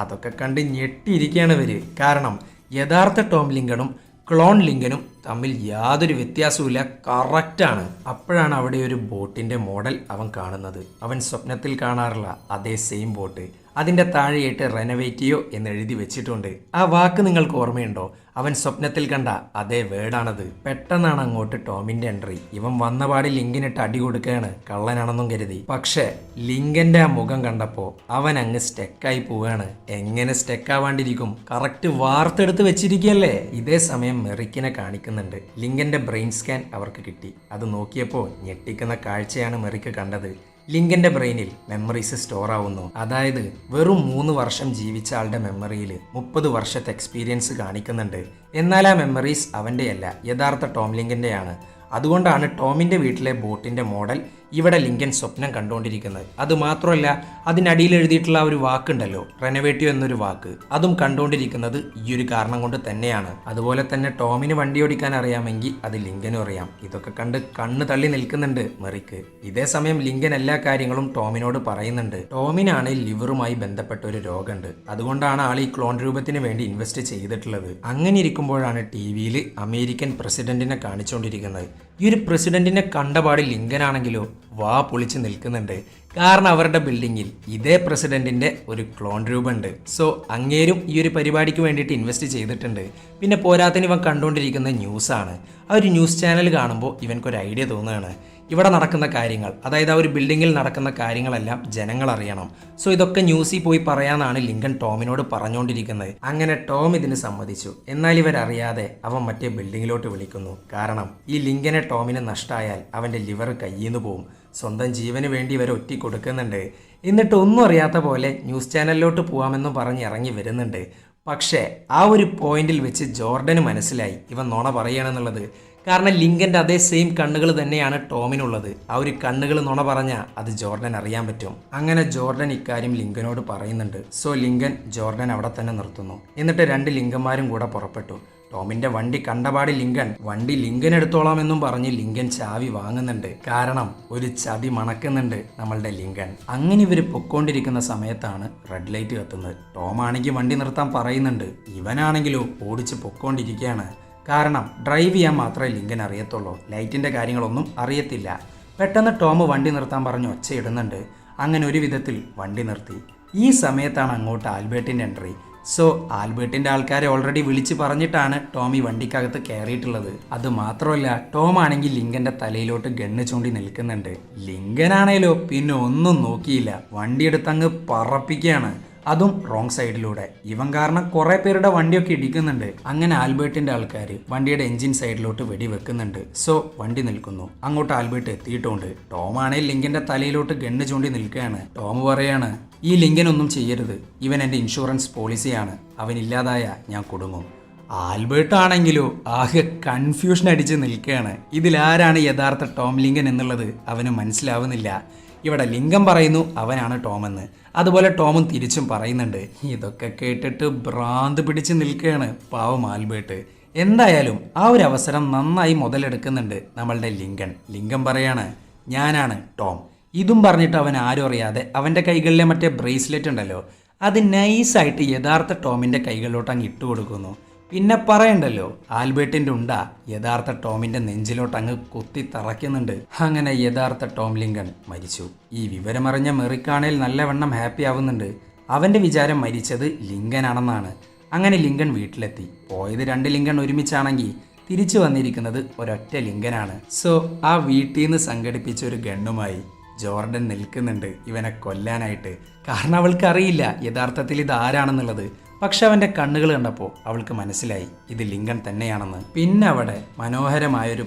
അതൊക്കെ കണ്ട് ഞെട്ടിയിരിക്കുകയാണ് ഇവർ. കാരണം യഥാർത്ഥ ടോം ലിങ്കണും ക്ലോൺ ലിങ്കനും തമ്മിൽ യാതൊരു വ്യത്യാസവുമില്ല, കറക്റ്റാണ്. അപ്പോഴാണ് അവിടെ ഒരു ബോട്ടിന്റെ മോഡൽ അവൻ കാണുന്നത്. അവൻ സ്വപ്നത്തിൽ കാണാറുള്ള അതേ സെയിം ബോട്ട്. അതിന്റെ താഴെയായിട്ട് റെനോവേറ്റിയോ എന്ന് എഴുതി വെച്ചിട്ടുണ്ട്. ആ വാക്ക് നിങ്ങൾക്ക് ഓർമ്മയുണ്ടോ? അവൻ സ്വപ്നത്തിൽ കണ്ട അതേ വേർഡാണത്. പെട്ടെന്നാണ് അങ്ങോട്ട് ടോമിന്റെ എൻട്രി. ഇവൻ വന്നപാടി ലിങ്കിനിട്ട് അടി കൊടുക്കുകയാണ്, കള്ളനാണെന്നും കരുതി. പക്ഷെ ലിങ്കന്റെ ആ മുഖം കണ്ടപ്പോ അവൻ അങ്ങ് സ്റ്റെക്കായി പോവുകയാണ്. എങ്ങനെ സ്റ്റെക്കാവാണ്ടിരിക്കും? കറക്റ്റ് വാർത്തെടുത്ത് വെച്ചിരിക്കുകയല്ലേ. ഇതേ സമയം മെറിക്കിനെ കാണിക്കുന്നുണ്ട്. ലിങ്കന്റെ ബ്രെയിൻ സ്കാൻ അവർക്ക് കിട്ടി. അത് നോക്കിയപ്പോൾ ഞെട്ടിക്കുന്ന കാഴ്ചയാണ് മെറിക്ക് കണ്ടത്. ലിങ്കന്റെ ബ്രെയിനിൽ മെമ്മറീസ് സ്റ്റോർ ആവുന്നു. അതായത് വെറും 3 വർഷം ജീവിച്ച ആളുടെ മെമ്മറിയിൽ 30 വർഷത്തെ എക്സ്പീരിയൻസ് കാണിക്കുന്നുണ്ട്. എന്നാൽ ആ മെമ്മറീസ് അവൻ്റെയല്ല, യഥാർത്ഥ ടോം ലിങ്കന്റെയാണ്. അതുകൊണ്ടാണ് ടോമിന്റെ വീട്ടിലെ ബോട്ടിന്റെ മോഡൽ ഇവിടെ ലിങ്കൻ സ്വപ്നം കണ്ടുകൊണ്ടിരിക്കുന്നത്. അതുമാത്രമല്ല, അതിനടിയിൽ എഴുതിയിട്ടുള്ള ഒരു വാക്കുണ്ടല്ലോ, റെനോവേറ്റീവ് എന്നൊരു വാക്ക്, അതും കണ്ടുകൊണ്ടിരിക്കുന്നത് ഈ ഒരു കാരണം കൊണ്ട് തന്നെയാണ്. അതുപോലെ തന്നെ ടോമിന് വണ്ടി ഓടിക്കാൻ അറിയാമെങ്കിൽ അത് ലിങ്കനും അറിയാം. ഇതൊക്കെ കണ്ട് കണ്ണ് തള്ളി നിൽക്കുന്നുണ്ട് മെറിക്ക്. ഇതേ സമയം ലിങ്കൻ എല്ലാ കാര്യങ്ങളും ടോമിനോട് പറയുന്നുണ്ട്. ടോമിനാണ് ലിവറുമായി ബന്ധപ്പെട്ട ഒരു രോഗമുണ്ട്. അതുകൊണ്ടാണ് ആൾ ഈ ക്ലോൺ രൂപത്തിന് വേണ്ടി ഇൻവെസ്റ്റ് ചെയ്തിട്ടുള്ളത്. അങ്ങനെ ഇരിക്കുമ്പോഴാണ് TV-യിൽ അമേരിക്കൻ പ്രസിഡന്റിനെ കാണിച്ചുകൊണ്ടിരിക്കുന്നത്. ഈ ഒരു പ്രസിഡന്റിനെ കണ്ടപാട് ലിങ്കനാണെങ്കിലോ വാ പൊളിച്ച് നിൽക്കുന്നുണ്ട്. കാരണം അവരുടെ ബിൽഡിങ്ങിൽ ഇതേ പ്രസിഡന്റിന്റെ ഒരു ക്ലോൺ രൂപമുണ്ട്. സോ അങ്ങേരും ഈ ഒരു പരിപാടിക്ക് വേണ്ടിയിട്ട് ഇൻവെസ്റ്റ് ചെയ്തിട്ടുണ്ട്. പിന്നെ പോരാത്തിന് ഇവൻ കണ്ടുകൊണ്ടിരിക്കുന്ന ന്യൂസാണ്. ആ ഒരു ന്യൂസ് ചാനൽ കാണുമ്പോൾ ഇവൻക്കൊരു ഐഡിയ തോന്നുകയാണ്. ഇവിടെ നടക്കുന്ന കാര്യങ്ങൾ, അതായത് ആ ഒരു ബിൽഡിങ്ങിൽ നടക്കുന്ന കാര്യങ്ങളെല്ലാം ജനങ്ങൾ അറിയണം. സോ ഇതൊക്കെ ന്യൂസിൽ പോയി പറയാനാണ് ലിങ്കൻ ടോമിനോട് പറഞ്ഞുകൊണ്ടിരിക്കുന്നത്. അങ്ങനെ ടോം ഇതിന് സമ്മതിച്ചു. എന്നാൽ ഇവരറിയാതെ അവൻ മറ്റേ ബിൽഡിങ്ങിലോട്ട് വിളിക്കുന്നു. കാരണം ഈ ലിങ്കനെ ടോമിന് നഷ്ടമായാൽ അവൻ്റെ ലിവർ കയ്യിൽ നിന്ന് പോവും. സ്വന്തം ജീവന് വേണ്ടി ഇവരെ ഒറ്റി കൊടുക്കുന്നുണ്ട്. എന്നിട്ട് ഒന്നും അറിയാത്ത പോലെ ന്യൂസ് ചാനലിലോട്ട് പോകാമെന്നും പറഞ്ഞ് ഇറങ്ങി വരുന്നുണ്ട്. പക്ഷേ ആ ഒരു പോയിന്റിൽ വെച്ച് ജോർഡന് മനസ്സിലായി ഇവൻ നുണ പറയുകയാണെന്നുള്ളത്. കാരണം ലിങ്കന്റെ അതേ സെയിം കണ്ണുകൾ തന്നെയാണ് ടോമിനുള്ളത്. ആ ഒരു കണ്ണുകൾ നുണ പറഞ്ഞാൽ അത് ജോർഡൻ അറിയാൻ പറ്റും. അങ്ങനെ ജോർഡൻ ഇക്കാര്യം ലിങ്കനോട് പറയുന്നുണ്ട്. സോ ലിങ്കൻ ജോർഡൻ അവിടെ തന്നെ നിർത്തുന്നു. എന്നിട്ട് 2 ലിങ്കന്മാരും കൂടെ പുറപ്പെട്ടു. ടോമിന്റെ വണ്ടി കണ്ടപാടി വണ്ടി ലിങ്കൻ എടുത്തോളാം എന്നും പറഞ്ഞ് ലിങ്കൻ ചാവി വാങ്ങുന്നുണ്ട്. കാരണം ഒരു ചതി മണക്കുന്നുണ്ട് നമ്മളുടെ ലിങ്കൻ. അങ്ങനെ ഇവര് പൊക്കോണ്ടിരിക്കുന്ന സമയത്താണ് റെഡ് ലൈറ്റ് കത്തുന്നത്. ടോം ആണെങ്കിൽ വണ്ടി നിർത്താൻ പറയുന്നുണ്ട്. ഇവനാണെങ്കിലോ ഓടിച്ച് പൊക്കോണ്ടിരിക്കുകയാണ്. കാരണം ഡ്രൈവ് ചെയ്യാൻ മാത്രമേ ലിങ്കൻ അറിയത്തുള്ളൂ, ലൈറ്റിന്റെ കാര്യങ്ങളൊന്നും അറിയത്തില്ല. പെട്ടെന്ന് ടോം വണ്ടി നിർത്താൻ പറഞ്ഞ് ഒച്ചയിടുന്നുണ്ട്. അങ്ങനെ ഒരു വിധത്തിൽ വണ്ടി നിർത്തി. ഈ സമയത്താണ് അങ്ങോട്ട് ആൽബർട്ടിന്റെ എൻട്രി. സോ ആൽബർട്ടിന്റെ ആൾക്കാരെ ഓൾറെഡി വിളിച്ച് പറഞ്ഞിട്ടാണ് ടോം ഈ വണ്ടിക്കകത്ത് കയറിയിട്ടുള്ളത്. അത് മാത്രമല്ല, ടോം ആണെങ്കിൽ ലിങ്കന്റെ തലയിലോട്ട് ഗണ്ണ് ചൂണ്ടി നിൽക്കുന്നുണ്ട്. ലിങ്കനാണേലോ പിന്നെ ഒന്നും നോക്കിയില്ല, വണ്ടിയെടുത്തങ്ങ് പറപ്പിക്കുകയാണ്. അതും റോങ് സൈഡിലൂടെ. ഇവൻ കാരണം കുറെ പേരുടെ വണ്ടിയൊക്കെ ഇടിക്കുന്നുണ്ട്. അങ്ങനെ ആൽബർട്ടിന്റെ ആൾക്കാർ വണ്ടിയുടെ എഞ്ചിൻ സൈഡിലോട്ട് വെടിവെക്കുന്നുണ്ട്. സോ വണ്ടി നിൽക്കുന്നു. അങ്ങോട്ട് ആൽബർട്ട് എത്തിയിട്ടുണ്ട്. ടോം ആണെങ്കിൽ ലിങ്കന്റെ തലയിലോട്ട് ഗണ്ണ് ചൂണ്ടി നിൽക്കുകയാണ്. ടോം പറയാണ്, ഈ ലിങ്കൻ ഒന്നും ചെയ്യരുത്, ഇവൻ എൻ്റെ ഇൻഷുറൻസ് പോളിസിയാണ്, അവനില്ലാതായ ഞാൻ കുടുങ്ങും. ആൽബർട്ട് ആണെങ്കിലോ ആകെ കൺഫ്യൂഷൻ അടിച്ച് നിൽക്കുകയാണ്. ഇതിലാരാണ് യഥാർത്ഥ ടോം ലിങ്കൻ എന്നുള്ളത് അവന് മനസ്സിലാവുന്നില്ല. ഇവിടെ ലിങ്കൻ പറയുന്നു അവനാണ് ടോമെന്ന്, അതുപോലെ ടോമും തിരിച്ചും പറയുന്നുണ്ട്. ഇതൊക്കെ കേട്ടിട്ട് ഭ്രാന്ത് പിടിച്ച് നിൽക്കുകയാണ് പാവം ആൽബർട്ട്. എന്തായാലും ആ ഒരു അവസരം നന്നായി മുതലെടുക്കുന്നുണ്ട് നമ്മളുടെ ലിങ്കൻ പറയാണ് ഞാനാണ് ടോം. ഇതും പറഞ്ഞിട്ട് അവൻ ആരും അറിയാതെ അവൻ്റെ കൈകളിലെ മറ്റേ ബ്രേസ്ലെറ്റ് ഉണ്ടല്ലോ അത് നൈസായിട്ട് യഥാർത്ഥ ടോമിൻ്റെ കൈകളിലോട്ട് അങ്ങ് ഇട്ട് കൊടുക്കുന്നു. പിന്നെ പറയണ്ടല്ലോ, ആൽബർട്ടിൻ്റെ ഉണ്ട യഥാർത്ഥ ടോമിൻ്റെ നെഞ്ചിലോട്ട് അങ്ങ് കുത്തി തറയ്ക്കുന്നുണ്ട്. അങ്ങനെ യഥാർത്ഥ ടോം ലിങ്കൻ മരിച്ചു. ഈ വിവരമറിഞ്ഞ മെറിക്കാണേൽ നല്ലവണ്ണം ഹാപ്പി ആവുന്നുണ്ട്. അവൻ്റെ വിചാരം മരിച്ചത് ലിങ്കനാണെന്നാണ്. അങ്ങനെ ലിങ്കൻ വീട്ടിലെത്തി. പോയത് 2 ലിങ്കൻ ഒരുമിച്ചാണെങ്കിൽ തിരിച്ചു വന്നിരിക്കുന്നത് ഒരൊറ്റ ലിങ്കനാണ്. സോ ആ വീട്ടിൽ നിന്ന് സംഘടിപ്പിച്ച ഒരു ഗണ്ണുമായി ജോർഡൻ നിൽക്കുന്നുണ്ട് ഇവനെ കൊല്ലാനായിട്ട്. കാരണം അവൾക്ക് അറിയില്ല യഥാർത്ഥത്തിൽ ഇത് ആരാണെന്നുള്ളത്. പക്ഷെ അവൻ്റെ കണ്ണുകൾ കണ്ടപ്പോൾ അവൾക്ക് മനസ്സിലായി ഇത് ലിങ്കൻ തന്നെയാണെന്ന്. പിന്നെ അവിടെ മനോഹരമായൊരു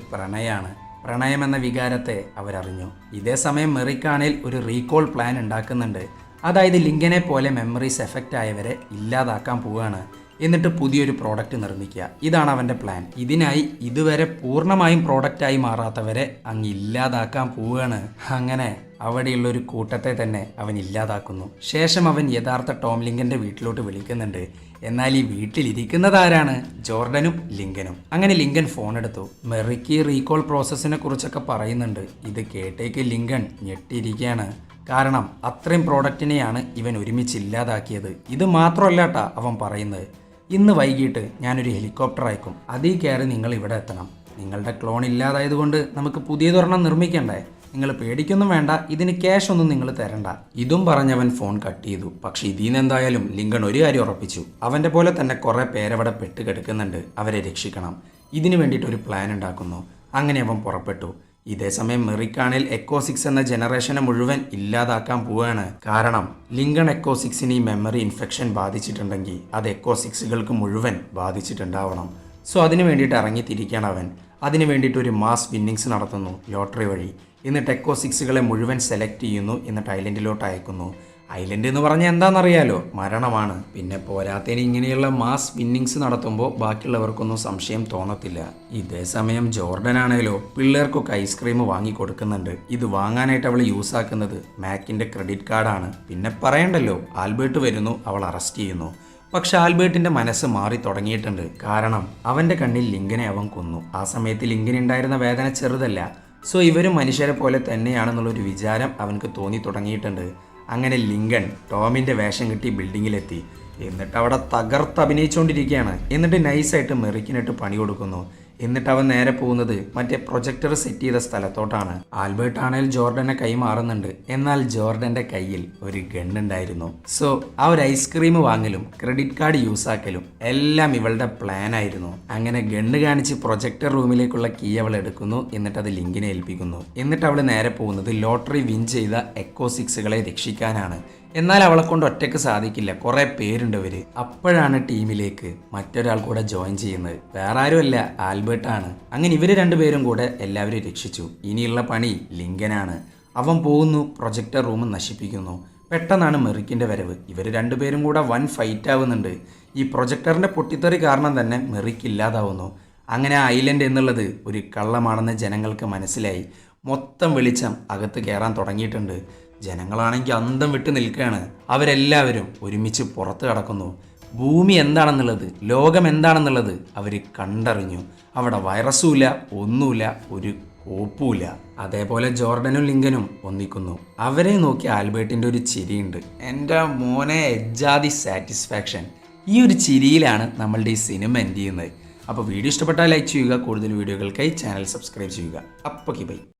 പ്രണയമെന്ന വികാരത്തെ അവരറിഞ്ഞു. ഇതേ സമയം മെറിക്കാണേൽ ഒരു റീകോൾ പ്ലാൻ ഉണ്ടാക്കുന്നുണ്ട്. അതായത് ലിങ്കനെ പോലെ മെമ്മറീസ് എഫക്റ്റ് ആയവരെ ഇല്ലാതാക്കാൻ പോവുകയാണ്. എന്നിട്ട് പുതിയൊരു പ്രോഡക്റ്റ് നിർമ്മിക്കുക. ഇതാണ് അവൻ്റെ പ്ലാൻ. ഇതിനായി ഇതുവരെ പൂർണ്ണമായും പ്രോഡക്റ്റായി മാറാത്തവരെ അങ്ങ് ഇല്ലാതാക്കാൻ പോവുകയാണ്. അങ്ങനെ അവിടെയുള്ള ഒരു കൂട്ടത്തെ തന്നെ അവൻ ഇല്ലാതാക്കുന്നു. ശേഷം അവൻ യഥാർത്ഥ ടോം ലിങ്കൻ്റെ വീട്ടിലോട്ട് വിളിക്കുന്നുണ്ട്. എന്നാൽ ഈ വീട്ടിലിരിക്കുന്നത് ആരാണ്? ജോർഡനും ലിങ്കനും. അങ്ങനെ ലിങ്കൻ ഫോൺ എടുത്തു. മെറിക്ക് റീകോൾ പ്രോസസ്സിനെ കുറിച്ചൊക്കെ പറയുന്നുണ്ട്. ഇത് കേട്ടേക്ക് ലിങ്കൻ ഞെട്ടിയിരിക്കുകയാണ്. കാരണം അത്രയും പ്രോഡക്റ്റിനെയാണ് ഇവൻ ഒരുമിച്ച് ഇല്ലാതാക്കിയത്. ഇത് മാത്രമല്ല കേട്ടാ അവൻ പറയുന്നത്, ഇന്ന് വൈകിട്ട് ഞാനൊരു ഹെലികോപ്റ്റർ അയക്കും, അതിൽ കയറി നിങ്ങൾ ഇവിടെ എത്തണം. നിങ്ങളുടെ ക്ലോൺ ഇല്ലാതായതുകൊണ്ട് നമുക്ക് പുതിയതൊരെണ്ണം നിർമ്മിക്കണ്ടേ? നിങ്ങൾ പേടിക്കൊന്നും വേണ്ട, ഇതിന് ക്യാഷ് ഒന്നും നിങ്ങൾ തരണ്ട. ഇതും പറഞ്ഞവൻ ഫോൺ കട്ട് ചെയ്തു. പക്ഷെ ഇതിന് എന്തായാലും ലിങ്കൺ ഒരു കാര്യം ഉറപ്പിച്ചു. അവൻ്റെ പോലെ തന്നെ കുറേ പേരവിടെ പെട്ടുകിടക്കുന്നുണ്ട്, അവരെ രക്ഷിക്കണം. ഇതിനു വേണ്ടിയിട്ട് ഒരു പ്ലാൻ ഉണ്ടാക്കുന്നു. അങ്ങനെ അവൻ പുറപ്പെട്ടു. ഇതേസമയം മെറിക്കാണിൽ എക്കോ 6 എന്ന ജനറേഷനെ മുഴുവൻ ഇല്ലാതാക്കാൻ പോവുകയാണ്. കാരണം ലിങ്കൺ എക്കോ 6-ന് ഈ മെമ്മറി ഇൻഫെക്ഷൻ ബാധിച്ചിട്ടുണ്ടെങ്കിൽ അത് എക്കോ 6-കൾക്ക് മുഴുവൻ ബാധിച്ചിട്ടുണ്ടാവണം. സോ അതിന് വേണ്ടിയിട്ട് ഇറങ്ങിത്തിരിക്കുകയാണ് അവൻ. അതിന് വേണ്ടിയിട്ട് ഒരു മാസ് വിന്നിങ്സ് നടത്തുന്നു ലോട്ടറി വഴി. എന്നിട്ട് എക്കോ 6-കളെ മുഴുവൻ സെലക്ട് ചെയ്യുന്നു. എന്നിട്ട് ഐലൻഡിലോട്ട് അയക്കുന്നു. ഐലൻഡ് എന്ന് പറഞ്ഞാൽ എന്താണെന്നറിയാലോ, മരണമാണ്. പിന്നെ പോരാത്തതിന് ഇങ്ങനെയുള്ള മാസ് വിന്നിങ്സ് നടത്തുമ്പോൾ ബാക്കിയുള്ളവർക്കൊന്നും സംശയം തോന്നത്തില്ല. ഇതേ സമയം ജോർഡൻ ആണേലോ പിള്ളേർക്കൊക്കെ ഐസ്ക്രീം വാങ്ങി കൊടുക്കുന്നുണ്ട്. ഇത് വാങ്ങാനായിട്ട് അവൾ യൂസ് ആക്കുന്നത് മാക്കിൻ്റെ ക്രെഡിറ്റ് കാർഡാണ്. പിന്നെ പറയണ്ടല്ലോ, ആൽബർട്ട് വരുന്നു, അവൾ അറസ്റ്റ് ചെയ്യുന്നു. പക്ഷെ ആൽബർട്ടിൻ്റെ മനസ്സ് മാറി തുടങ്ങിയിട്ടുണ്ട്. കാരണം അവൻ്റെ കണ്ണിൽ ലിങ്കനെ അവൻ കൊന്നു. ആ സമയത്ത് ലിങ്കനുണ്ടായിരുന്ന വേദന ചെറുതല്ല. സോ ഇവരും മനുഷ്യരെ പോലെ തന്നെയാണെന്നുള്ളൊരു വിചാരം അവനക്ക് തോന്നി തുടങ്ങിയിട്ടുണ്ട്. അങ്ങനെ ലിങ്കൺ ടോമിൻ്റെ വേഷം കിട്ടി ബിൽഡിങ്ങിലെത്തി. എന്നിട്ട് അവിടെ തകർത്തഭിനയിച്ചുകൊണ്ടിരിക്കുകയാണ്. എന്നിട്ട് നൈസായിട്ട് മെറിക്കിനിട്ട് പണി കൊടുക്കുന്നു. എന്നിട്ട് അവൻ നേരെ പോകുന്നത് മറ്റേ പ്രൊജക്ടർ സെറ്റ് ചെയ്ത സ്ഥലത്തോട്ടാണ്. ആൽബർട്ട് ആണെങ്കിൽ ജോർഡനെ കൈമാറുന്നുണ്ട്. എന്നാൽ ജോർഡന്റെ കയ്യിൽ ഒരു ഗണ്ണുണ്ടായിരുന്നു. സോ ആ ഒരു ഐസ്ക്രീം വാങ്ങലും ക്രെഡിറ്റ് കാർഡ് യൂസ് ആക്കലും എല്ലാം ഇവളുടെ പ്ലാൻ ആയിരുന്നു. അങ്ങനെ ഗണ്ണ് കാണിച്ച് പ്രൊജക്ടർ റൂമിലേക്കുള്ള കീ അവൾ എടുക്കുന്നു. എന്നിട്ട് അത് ലിങ്കിനെ ഏൽപ്പിക്കുന്നു. എന്നിട്ട് അവൾ നേരെ പോകുന്നത് ലോട്ടറി വിൻ ചെയ്ത എക്കോ 6-കളെ രക്ഷിക്കാനാണ്. എന്നാൽ അവളെ കൊണ്ട് ഒറ്റയ്ക്ക് സാധിക്കില്ല, കുറേ പേരുണ്ട് ഇവര്. അപ്പോഴാണ് ടീമിലേക്ക് മറ്റൊരാൾ കൂടെ ജോയിൻ ചെയ്യുന്നത്. വേറെ ആരുമല്ല, ആൽബർട്ടാണ്. അങ്ങനെ ഇവര് 2 പേരും കൂടെ എല്ലാവരും രക്ഷിച്ചു. ഇനിയുള്ള പണി ലിങ്കനാണ്. അവൻ പോകുന്നു, പ്രൊജക്ടർ റൂം നശിപ്പിക്കുന്നു. പെട്ടെന്നാണ് മെറിക്കിൻ്റെ വരവ്. ഇവർ 2 പേരും കൂടെ വൻ ഫൈറ്റ് ആവുന്നുണ്ട്. ഈ പ്രൊജക്ടറിൻ്റെ പൊട്ടിത്തെറി കാരണം തന്നെ മെറിക്ക് ഇല്ലാതാവുന്നു. അങ്ങനെ ഐലൻഡ് എന്നുള്ളത് ഒരു കള്ളമാണെന്ന് ജനങ്ങൾക്ക് മനസ്സിലായി. മൊത്തം വെളിച്ചം അകത്ത് കയറാൻ തുടങ്ങിയിട്ടുണ്ട്. ജനങ്ങളാണെങ്കിൽ അന്തം വിട്ട് നിൽക്കുകയാണ്. അവരെല്ലാവരും ഒരുമിച്ച് പുറത്ത് കടക്കുന്നു. ഭൂമി എന്താണെന്നുള്ളത്, ലോകം എന്താണെന്നുള്ളത് അവർ കണ്ടറിഞ്ഞു. അവിടെ വൈറസുമില്ല, ഒന്നുമില്ല, ഒരു കോപ്പുമില്ല. അതേപോലെ ജോർഡനും ലിങ്കനും ഒന്നിക്കുന്നു. അവരെ നോക്കി ആൽബർട്ടിൻ്റെ ഒരു ചിരിയുണ്ട്. എൻ്റെ മോനെ എജ്ജാതി സാറ്റിസ്ഫാക്ഷൻ. ഈ ഒരു ചിരിയിലാണ് നമ്മളുടെ ഈ സിനിമ എൻഡ് ചെയ്യുന്നത്. അപ്പോൾ വീഡിയോ ഇഷ്ടപ്പെട്ടാൽ ലൈക്ക് ചെയ്യുക. കൂടുതൽ വീഡിയോകൾക്കായി ചാനൽ സബ്സ്ക്രൈബ് ചെയ്യുക. അപ്പോൾ ബൈ.